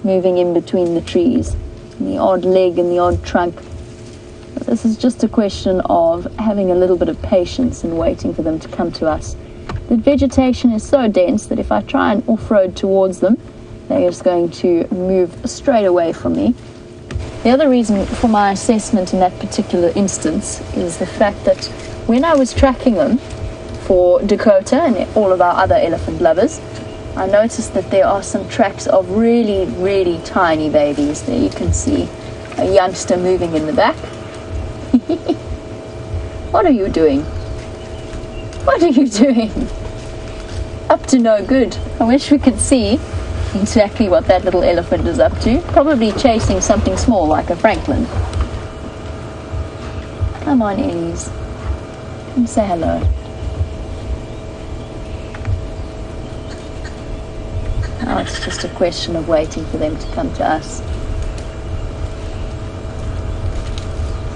moving in between the trees, and the odd leg and the odd trunk. But this is just a question of having a little bit of patience and waiting for them to come to us. The vegetation is so dense that if I try and off-road towards them, they're just going to move straight away from me. The other reason for my assessment in that particular instance is the fact that when I was tracking them for Dakota and all of our other elephant lovers, I noticed that there are some tracks of really, really tiny babies. There you can see a youngster moving in the back. What are you doing? What are you doing? Up to no good. I wish we could see exactly what that little elephant is up to. Probably chasing something small like a francolin. Come on, Ellies. Come say hello. Now it's just a question of waiting for them to come to us.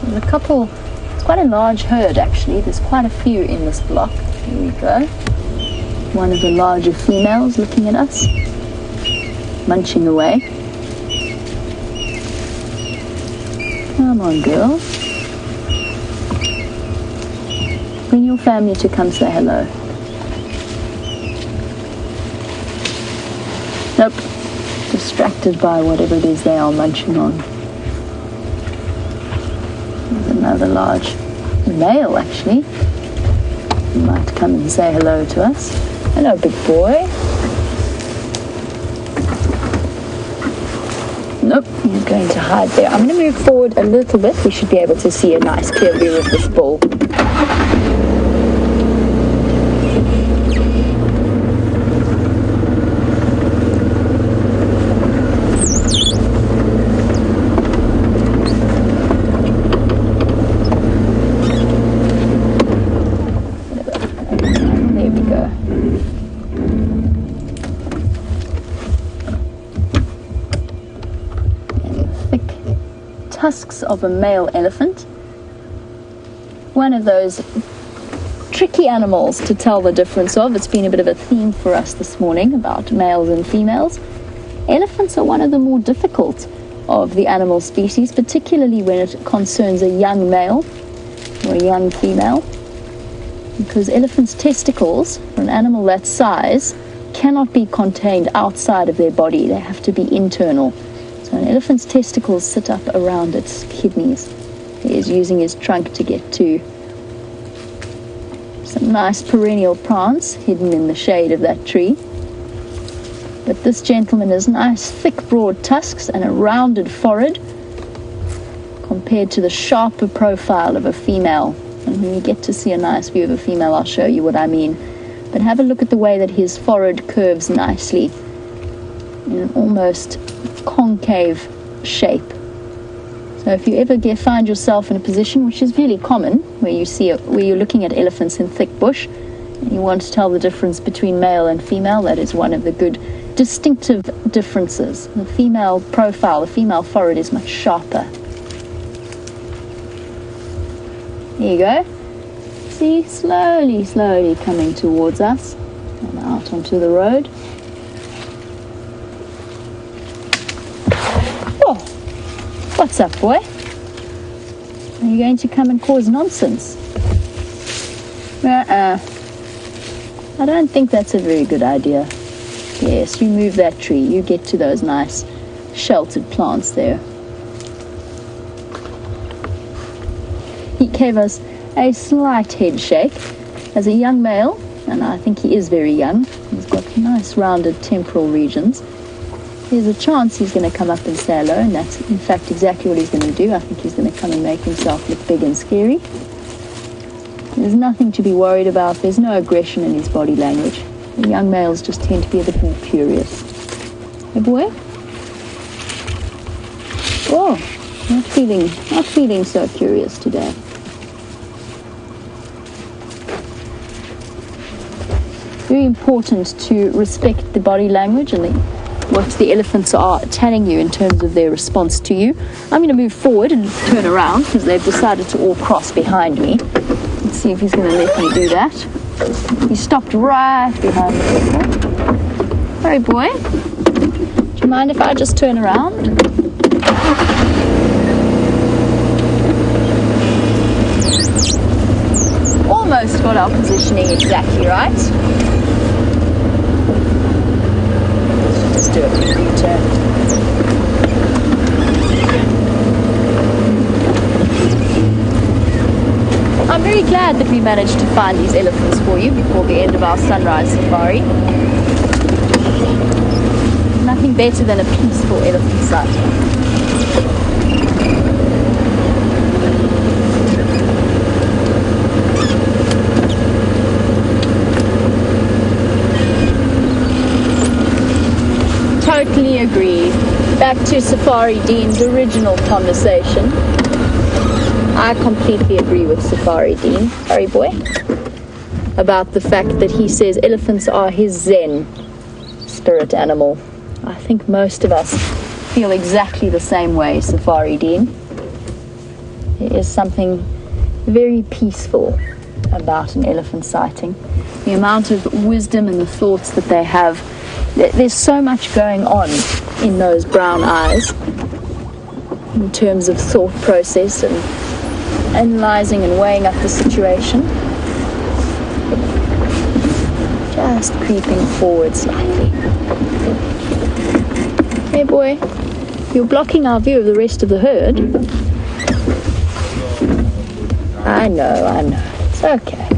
There's a couple, it's quite a large herd actually. There's quite a few in this block. Here we go. One of the larger females looking at us, munching away. Come on, girl. Bring your family to come say hello. Nope. Distracted by whatever it is they are munching on. There's another large male, actually. He might come and say hello to us. Hello, big boy. Nope, he's going to hide there. I'm going to move forward a little bit. We should be able to see a nice clear view of this bull. There we go. Tusks of a male elephant. One of those tricky animals to tell the difference of. It's been a bit of a theme for us this morning about males and females. Elephants are one of the more difficult of the animal species, particularly when it concerns a young male or a young female, because elephants' testicles, for an animal that size, cannot be contained outside of their body. They have to be internal. So an elephant's testicles sit up around its kidneys. He is using his trunk to get to some nice perennial plants hidden in the shade of that tree. But this gentleman has nice, thick, broad tusks and a rounded forehead compared to the sharper profile of a female. And when you get to see a nice view of a female, I'll show you what I mean. But have a look at the way that his forehead curves nicely in an almost concave shape. So if you ever find yourself in a position, which is really common, where you're looking at elephants in thick bush, You want to tell the difference between male and female, that is one of the good distinctive differences. The female profile, the female forehead is much sharper. There you go. See, slowly, slowly coming towards us and out onto the road. Oh, what's up, boy? Are you going to come and cause nonsense? I don't think that's a very good idea. Yes, you move that tree. You get to those nice sheltered plants there. He gave us a slight head shake. As a young male, and I think he is very young, he's got nice rounded temporal regions. There's a chance he's going to come up and say hello, and that's in fact exactly what he's going to do. I think he's going to come and make himself look big and scary. There's nothing to be worried about. There's no aggression in his body language. The young males just tend to be a bit more curious. Hey, boy? Oh, not feeling so curious today. Very important to respect the body language and what the elephants are telling you in terms of their response to you. I'm going to move forward and turn around because they've decided to all cross behind me. Let's see if he's going to let me do that. He stopped right behind me. Sorry, boy. Do you mind if I just turn around? Almost got our positioning exactly right. Let's just do a quick U-turn. I'm very glad that we managed to find these elephants for you before the end of our sunrise safari. Nothing better than a peaceful elephant sighting. Totally agree. Back to Safari Dean's original conversation. I completely agree with Safari Dean, sorry boy, about the fact that he says elephants are his Zen spirit animal. I think most of us feel exactly the same way, Safari Dean. There is something very peaceful about an elephant sighting. The amount of wisdom and the thoughts that they have, there's so much going on in those brown eyes in terms of thought process and analyzing and weighing up the situation. Just creeping forward slightly. Hey boy, you're blocking our view of the rest of the herd. I know, it's okay.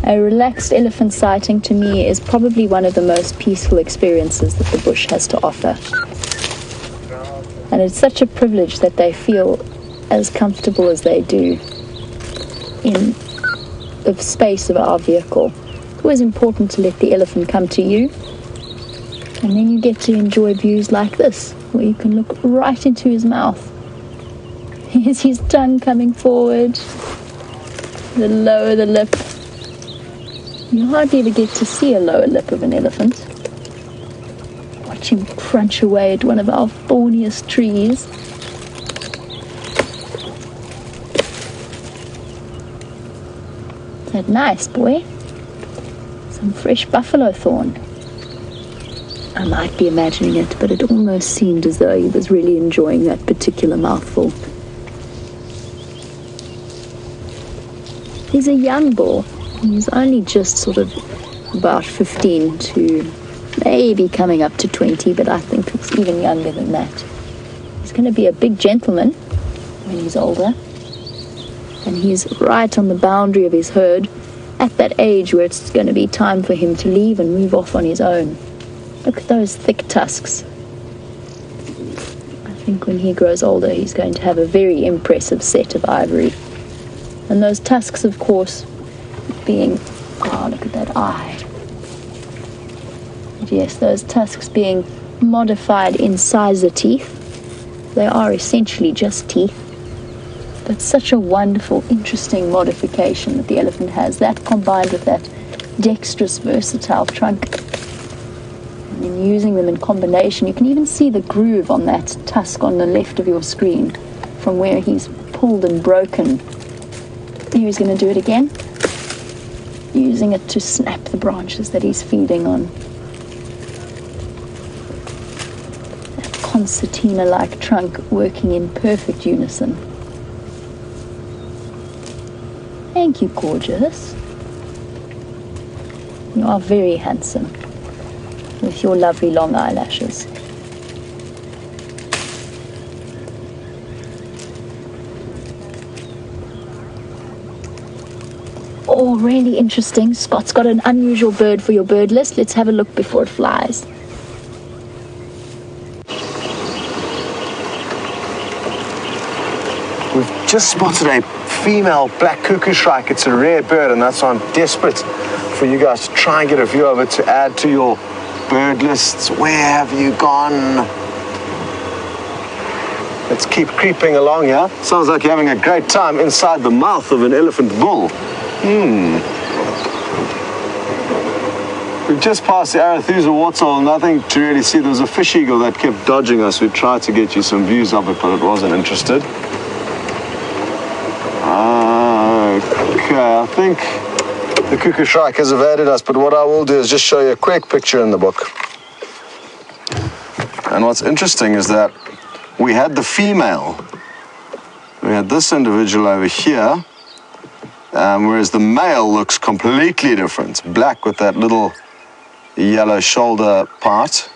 A relaxed elephant sighting to me is probably one of the most peaceful experiences that the bush has to offer. And it's such a privilege that they feel as comfortable as they do in the space of our vehicle. It's always important to let the elephant come to you, and then you get to enjoy views like this, where you can look right into his mouth. Here's his tongue coming forward, the lower the lip. You hardly ever get to see a lower lip of an elephant. Watch him crunch away at one of our thorniest trees. Isn't that nice, boy? Some fresh buffalo thorn. I might be imagining it, but it almost seemed as though he was really enjoying that particular mouthful. He's a young bull. He's only just sort of about 15 to maybe coming up to 20, but I think it's even younger than that. He's going to be a big gentleman when he's older. And he's right on the boundary of his herd at that age where it's going to be time for him to leave and move off on his own. Look at those thick tusks. I think when he grows older, he's going to have a very impressive set of ivory. And those tusks, of course, being, oh, look at that eye. But yes, those tusks being modified incisor teeth. They are essentially just teeth, But such a wonderful, interesting modification that the elephant has. That combined with that dexterous, versatile trunk. And then using them in combination. You can even see the groove on that tusk on the left of your screen from where he's pulled and broken. Here he's going to do it again. Using it to snap the branches that he's feeding on. That concertina-like trunk working in perfect unison. Thank you, gorgeous. You are very handsome with your lovely long eyelashes. Oh, really interesting. Scott's got an unusual bird for your bird list. Let's have a look before it flies. We've just spotted a female black cuckoo shrike. It's a rare bird, and that's why I'm desperate for you guys to try and get a view of it to add to your bird lists. Where have you gone? Let's keep creeping along here. Sounds like you're having a great time inside the mouth of an elephant bull. We've just passed the Arathusa waterhole, nothing to really see. There was a fish eagle that kept dodging us. We tried to get you some views of it, but it wasn't interested. Okay, I think the cuckoo shrike has evaded us, but what I will do is just show you a quick picture in the book. And what's interesting is that we had the female. We had this individual over here, whereas the male looks completely different. Black with that little yellow shoulder part.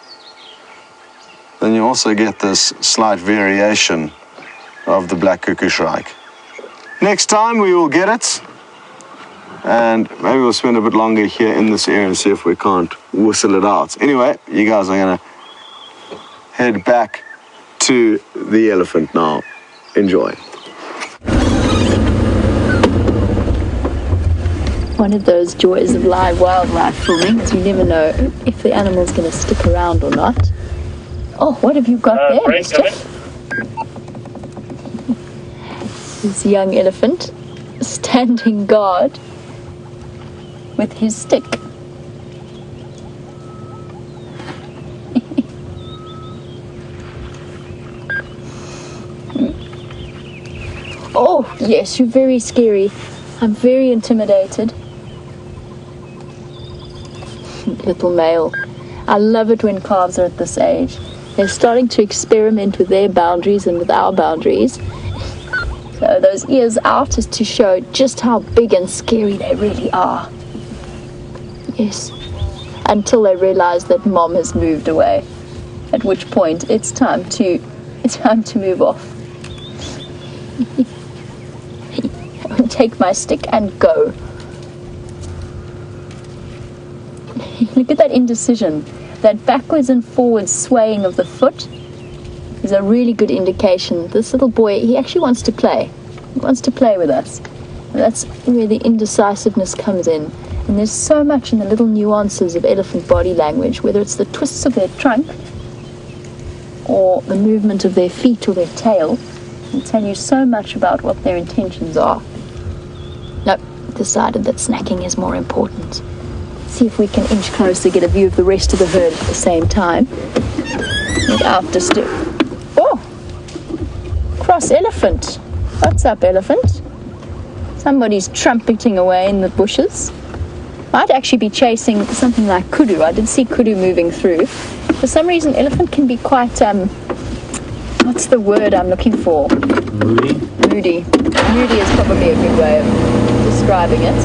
Then you also get this slight variation of the black cuckoo shrike. Next time we will get it, and maybe we'll spend a bit longer here in this area and see if we can't whistle it out. Anyway, you guys are going to head back to the elephant now. Enjoy. One of those joys of live wildlife filming is you never know if the animal's going to stick around or not. Oh, what have you got there, mister? This young elephant standing guard with his stick. Oh, yes, you're very scary. I'm very intimidated. Little male. I love it when calves are at this age. They're starting to experiment with their boundaries and with our boundaries. So those ears out is to show just how big and scary they really are. Yes. Until they realize that mom has moved away. At which point it's time to move off. Take my stick and go. Look at that indecision. That backwards and forwards swaying of the foot is a really good indication. This little boy, he actually wants to play. He wants to play with us. And that's where the indecisiveness comes in. And there's so much in the little nuances of elephant body language, whether it's the twists of their trunk or the movement of their feet or their tail, can tell you so much about what their intentions are. Nope, decided that snacking is more important. See if we can inch closer, get a view of the rest of the herd at the same time without Oh! Cross elephant. What's up, elephant? Somebody's trumpeting away in the bushes. Might actually be chasing something like kudu. I did see kudu moving through. For some reason, elephant can be quite, what's the word I'm looking for? Moody. Moody. Moody is probably a good way of describing it.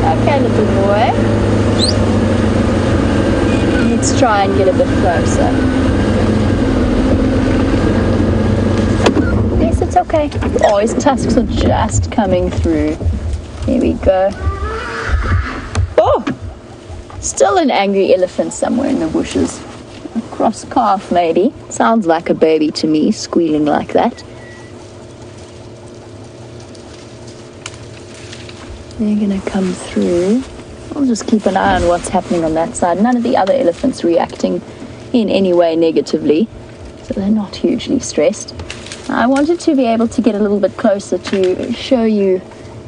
Okay, little boy. Let's try and get a bit closer. Yes, it's okay. Oh, his tusks are just coming through. Here we go. Oh! Still an angry elephant somewhere in the bushes. A cross calf, maybe. Sounds like a baby to me, squealing like that. They're gonna come through. I'll just keep an eye on what's happening on that side. None of the other elephants reacting in any way negatively, so they're not hugely stressed. I wanted to be able to get a little bit closer to show you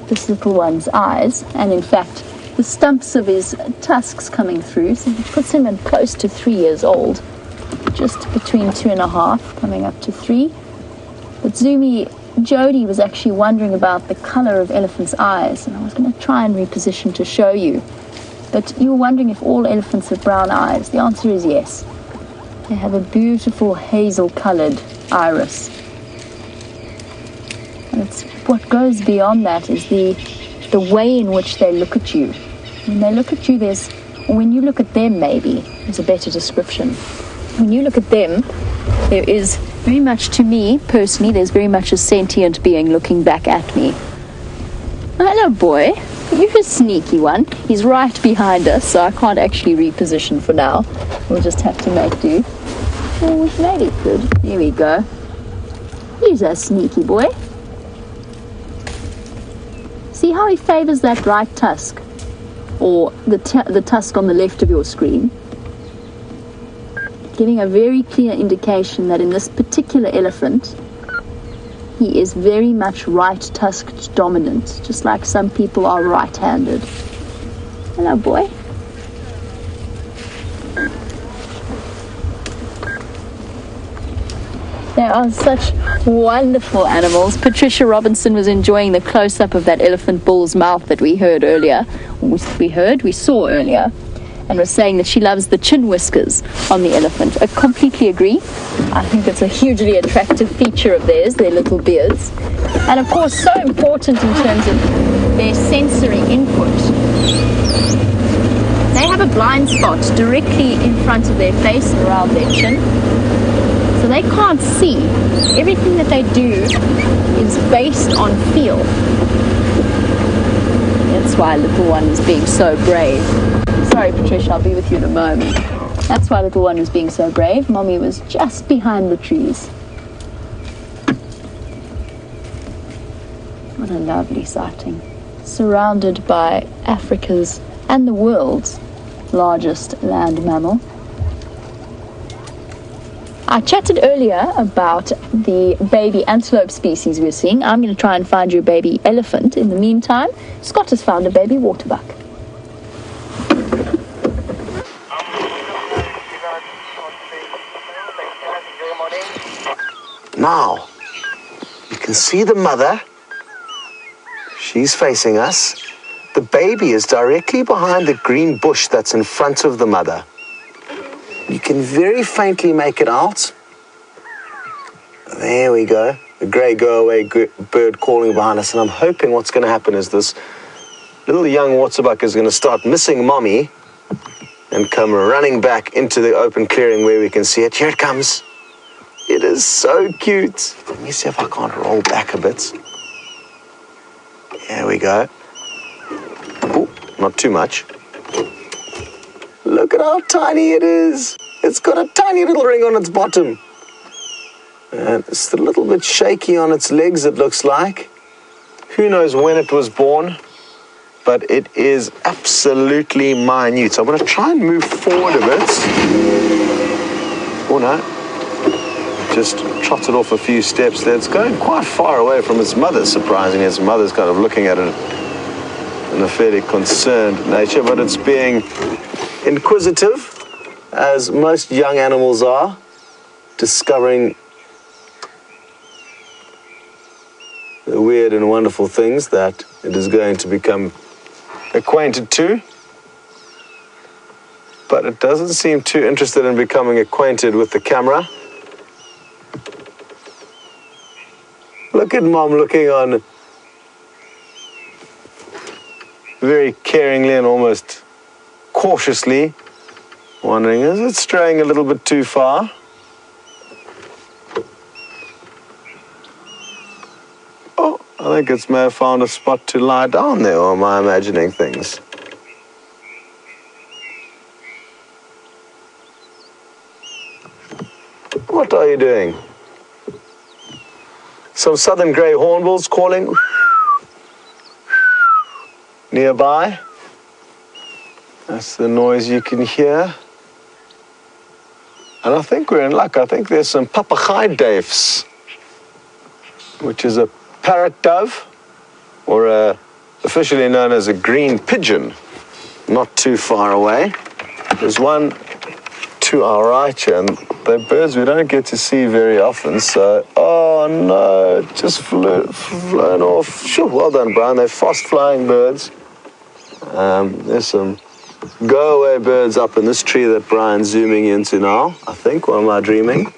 this little one's eyes, and in fact the stumps of his tusks coming through. So it puts him in close to 3 years old, just between 2.5 coming up to 3. But Jody was actually wondering about the color of elephants' eyes, and I was going to try and reposition to show you. But you were wondering if all elephants have brown eyes. The answer is yes. They have a beautiful hazel-colored iris. And it's what goes beyond that is the way in which they look at you. When they look at you, when you look at them, maybe, is a better description. When you look at them, there is very much, to me, personally, there's very much a sentient being looking back at me. Hello, boy. You're a sneaky one. He's right behind us, so I can't actually reposition for now. We'll just have to make do. Oh, we've made it good. Here we go. He's a sneaky boy. See how he favors that right tusk, or the tusk on the left of your screen, giving a very clear indication that in this particular elephant, he is very much right-tusked dominant, just like some people are right-handed. Hello, boy. They are such wonderful animals. Patricia Robinson was enjoying the close-up of that elephant bull's mouth that we heard earlier. We saw earlier. And was saying that she loves the chin whiskers on the elephant. I completely agree. I think it's a hugely attractive feature of theirs, their little beards. And of course, so important in terms of their sensory input. They have a blind spot directly in front of their face and around their chin. So they can't see. Everything that they do is based on feel. That's why little one is being so brave. Sorry, Patricia, I'll be with you in a moment. That's why little one was being so brave. Mommy was just behind the trees. What a lovely sighting. Surrounded by Africa's and the world's largest land mammal. I chatted earlier about the baby antelope species we're seeing. I'm going to try and find you a baby elephant. In the meantime, Scott has found a baby waterbuck. Now, you can see the mother. She's facing us. The baby is directly behind the green bush that's in front of the mother. You can very faintly make it out. There we go. The grey go-away bird calling behind us. And I'm hoping what's going to happen is this little young waterbuck is going to start missing mommy and come running back into the open clearing where we can see it. Here it comes. It is so cute. Let me see if I can't roll back a bit. Here we go. Oh, not too much. Look at how tiny it is. It's got a tiny little ring on its bottom. And it's a little bit shaky on its legs, it looks like. Who knows when it was born, but it is absolutely minute. So I'm going to try and move forward a bit. Oh no. Just trotted off a few steps there. It's going quite far away from its mother, surprisingly. Its mother's kind of looking at it in a fairly concerned nature, but it's being inquisitive, as most young animals are, discovering the weird and wonderful things that it is going to become acquainted to. But it doesn't seem too interested in becoming acquainted with the camera. Look at Mom looking on very caringly and almost cautiously, wondering, is it straying a little bit too far? Oh, I think it may have found a spot to lie down there, or am I imagining things? What are you doing? Some southern grey hornbills calling nearby. That's the noise you can hear. And I think we're in luck. I think there's some papagaaidduifs which is a parrot dove, or officially known as a green pigeon, not too far away. There's one to our right here, and they're birds we don't get to see very often, so, oh no, it just flown off. Sure, well done, Brian, they're fast-flying birds. There's some go-away birds up in this tree that Brian's zooming into now, I think, or am I dreaming?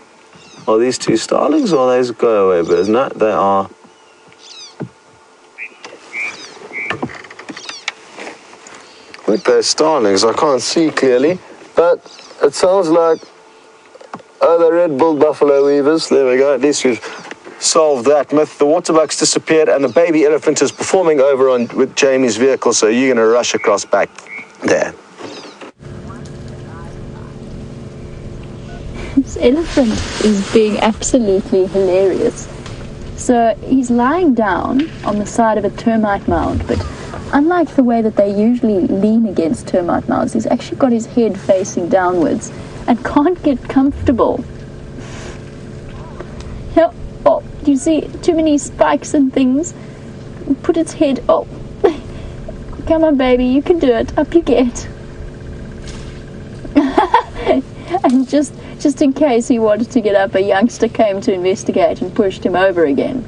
Are these two starlings or are these go-away birds? No, they are. I think they're starlings, I can't see clearly, but it sounds like, oh, the red-billed buffalo weavers. There we go, at least we've solved that myth. The waterbuck's disappeared and the baby elephant is performing over with Jamie's vehicle, so you're going to rush across back there. This elephant is being absolutely hilarious. So he's lying down on the side of a termite mound, but unlike the way that they usually lean against termite mounds, he's actually got his head facing downwards and can't get comfortable. Oh, do you see too many spikes and things? Put its head, oh, come on baby, you can do it, up you get. And just in case he wanted to get up, a youngster came to investigate and pushed him over again.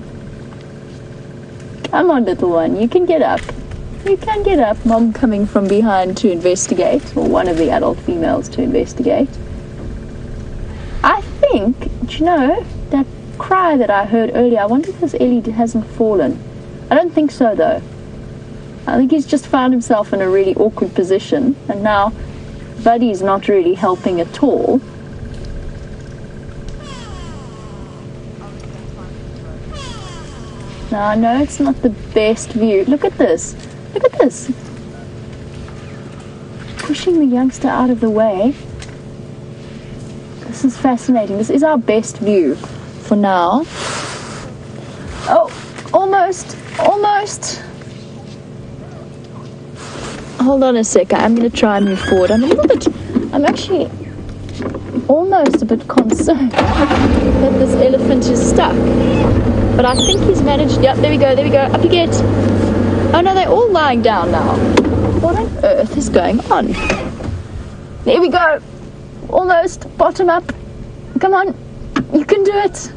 Come on, little one, you can get up. You can get up. Mom coming from behind to investigate, or one of the adult females to investigate. I think, do you know, that cry that I heard earlier, I wonder if this Ellie hasn't fallen. I don't think so, though. I think he's just found himself in a really awkward position, and now Buddy's not really helping at all. Now, I know it's not the best view. Look at this. Look at this. Pushing the youngster out of the way. This is fascinating. This is our best view for now. Oh, almost. Hold on a sec. I'm going to try and move forward. I'm actually almost a bit concerned that this elephant is stuck. But I think he's managed. Yep, there we go. Up you get. Oh no, they're all lying down now. What on earth is going on? There we go. Almost. Bottom up. Come on. You can do it.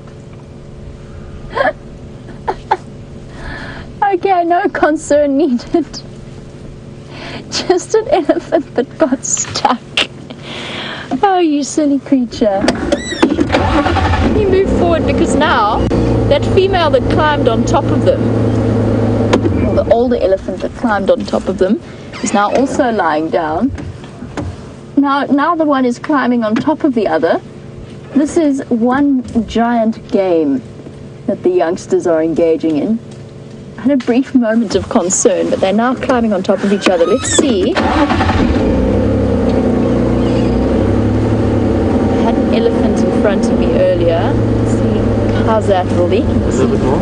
Okay, no concern needed. Just an elephant that got stuck. Oh, you silly creature. You move forward because now that female that climbed on top of them, or the older elephant that climbed on top of them, is now also lying down. Now the one is climbing on top of the other. This is one giant game that the youngsters are engaging in. I had a brief moment of concern, but they're now climbing on top of each other. Let's see. I had an elephant in front of me earlier. Let's see how's that, will be. A little bit more.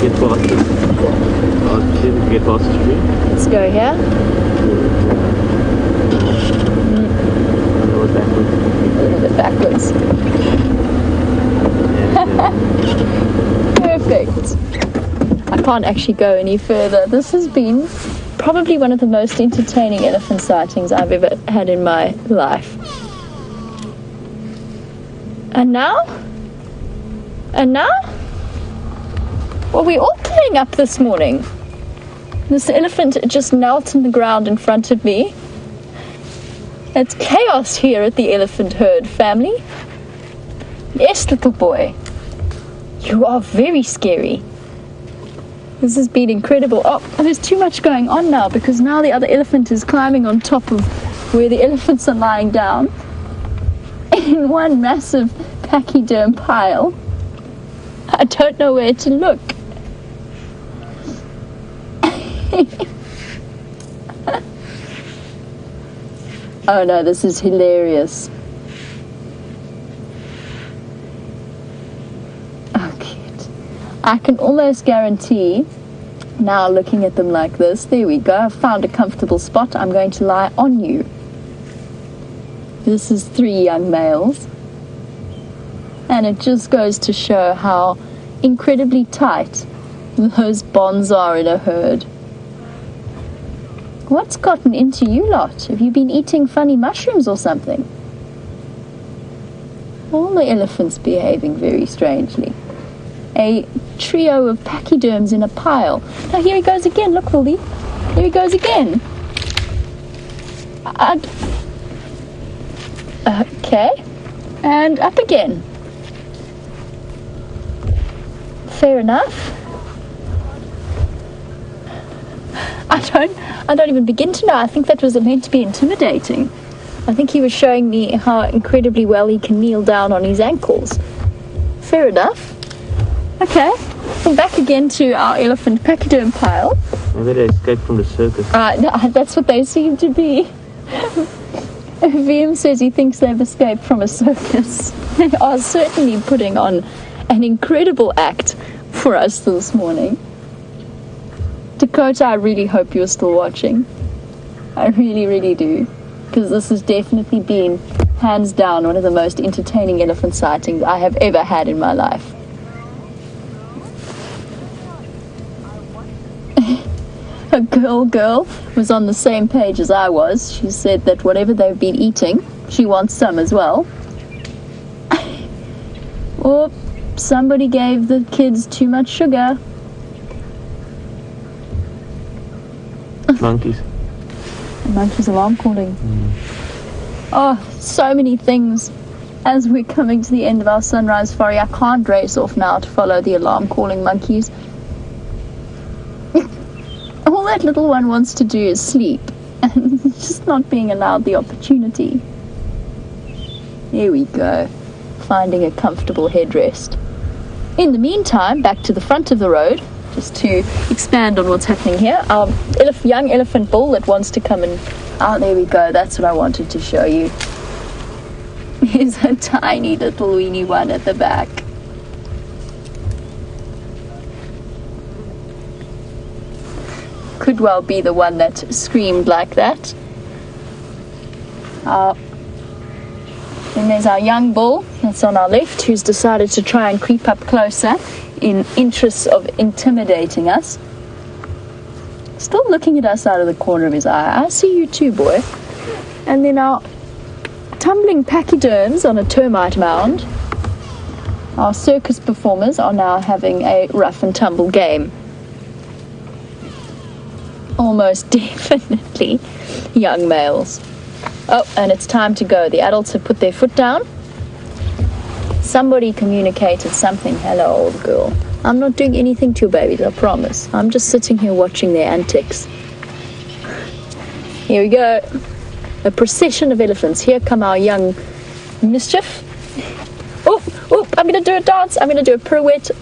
Get past it. Get past the tree. Let's go here. A little bit backwards. Perfect. I can't actually go any further. This has been probably one of the most entertaining elephant sightings I've ever had in my life. And now? Well, we're all playing up this morning. This elephant just knelt on the ground in front of me. It's chaos here at the elephant herd, family. Yes, little boy. You are very scary. This has been incredible. Oh, there's too much going on now because now the other elephant is climbing on top of where the elephants are lying down in one massive pachyderm pile. I don't know where to look. Oh no, this is hilarious. Oh, cute. I can almost guarantee, now looking at them like this, there we go, I've found a comfortable spot. I'm going to lie on you. This is 3 young males. And it just goes to show how incredibly tight those bonds are in a herd. What's gotten into you lot? Have you been eating funny mushrooms or something? All the elephants behaving very strangely. A trio of pachyderms in a pile. Now here he goes again, look, Wildy. Here he goes again. Okay. And up again. Fair enough. I don't even begin to know. I think that was meant to be intimidating. I think he was showing me how incredibly well he can kneel down on his ankles. Fair enough. Okay. Well, back again to our elephant pachyderm pile. Maybe they escaped from the circus. No, that's what they seem to be. VM says he thinks they've escaped from a circus. They are certainly putting on an incredible act for us this morning. Dakota, I really hope you're still watching. I really, really do. Because this has definitely been, hands down, one of the most entertaining elephant sightings I have ever had in my life. A girl was on the same page as I was. She said that whatever they've been eating, she wants some as well. Or somebody gave the kids too much sugar. Monkeys. Monkey's alarm calling. Oh, so many things. As we're coming to the end of our sunrise safari, I can't race off now to follow the alarm calling monkeys. All that little one wants to do is sleep, and just not being allowed the opportunity. Here we go, finding a comfortable headrest. In the meantime, back to the front of the road, just to expand on what's happening here. Our young elephant bull that wants to come and... Ah, there we go, that's what I wanted to show you. There's a tiny little weeny one at the back. Could well be the one that screamed like that. Then there's our young bull that's on our left, who's decided to try and creep up closer in interests of intimidating us. Still looking at us out of the corner of his eye. I see you too, boy. And then our tumbling pachyderms on a termite mound. Our circus performers are now having a rough and tumble game. Almost definitely young males. Oh, and it's time to go. The adults have put their foot down. Somebody communicated something. Hello, old girl. I'm not doing anything to your babies, I promise. I'm just sitting here watching their antics. Here we go. A procession of elephants. Here come our young mischief. Oh, I'm going to do a dance. I'm going to do a pirouette.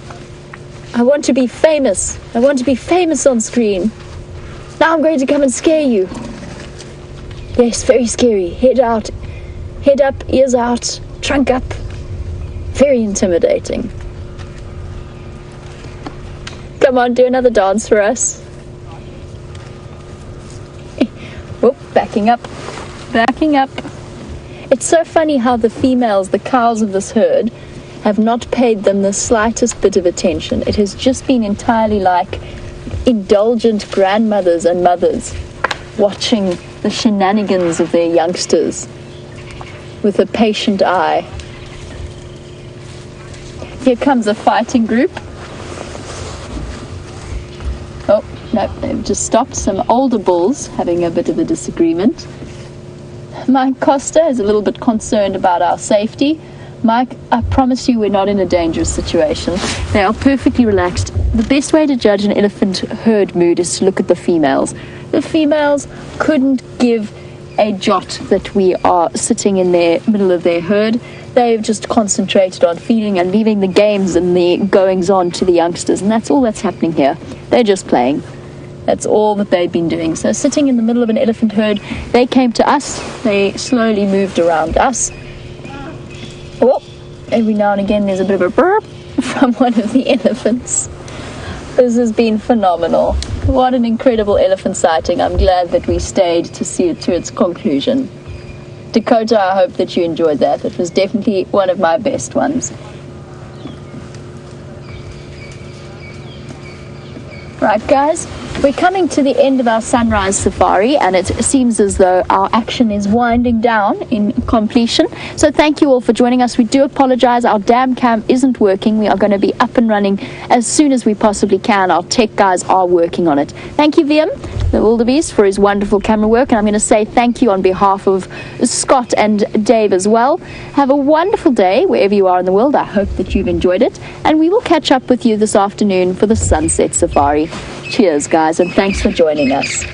I want to be famous. I want to be famous on screen. Now I'm going to come and scare you. Yes, very scary. Head out, head up, ears out, trunk up. Very intimidating. Come on, do another dance for us. Whoop, backing up. Backing up. It's so funny how the females, the cows of this herd, have not paid them the slightest bit of attention. It has just been entirely like indulgent grandmothers and mothers watching the shenanigans of their youngsters with a patient eye. Here comes a fighting group. Oh, no, they've just stopped. Some older bulls having a bit of a disagreement. Mike Costa is a little bit concerned about our safety. Mike, I promise you we're not in a dangerous situation. They are perfectly relaxed. The best way to judge an elephant herd mood is to look at the females. The females couldn't give a jot that we are sitting in the middle of their herd. They've just concentrated on feeding and leaving the games and the goings-on to the youngsters, and that's all that's happening here. They're just playing. That's all that they've been doing. So sitting in the middle of an elephant herd, they came to us. They slowly moved around us. Oh, every now and again there's a bit of a burp from one of the elephants. This has been phenomenal. What an incredible elephant sighting. I'm glad that we stayed to see it to its conclusion. Dakota, I hope that you enjoyed that. It was definitely one of my best ones. Right, guys, we're coming to the end of our sunrise safari, and it seems as though our action is winding down in completion. So thank you all for joining us. We do apologize. Our dam cam isn't working. We are going to be up and running as soon as we possibly can. Our tech guys are working on it. Thank you, VM, the wildebeest, for his wonderful camera work. And I'm going to say thank you on behalf of Scott and Dave as well. Have a wonderful day wherever you are in the world. I hope that you've enjoyed it. And we will catch up with you this afternoon for the sunset safari. Cheers, guys, and thanks for joining us.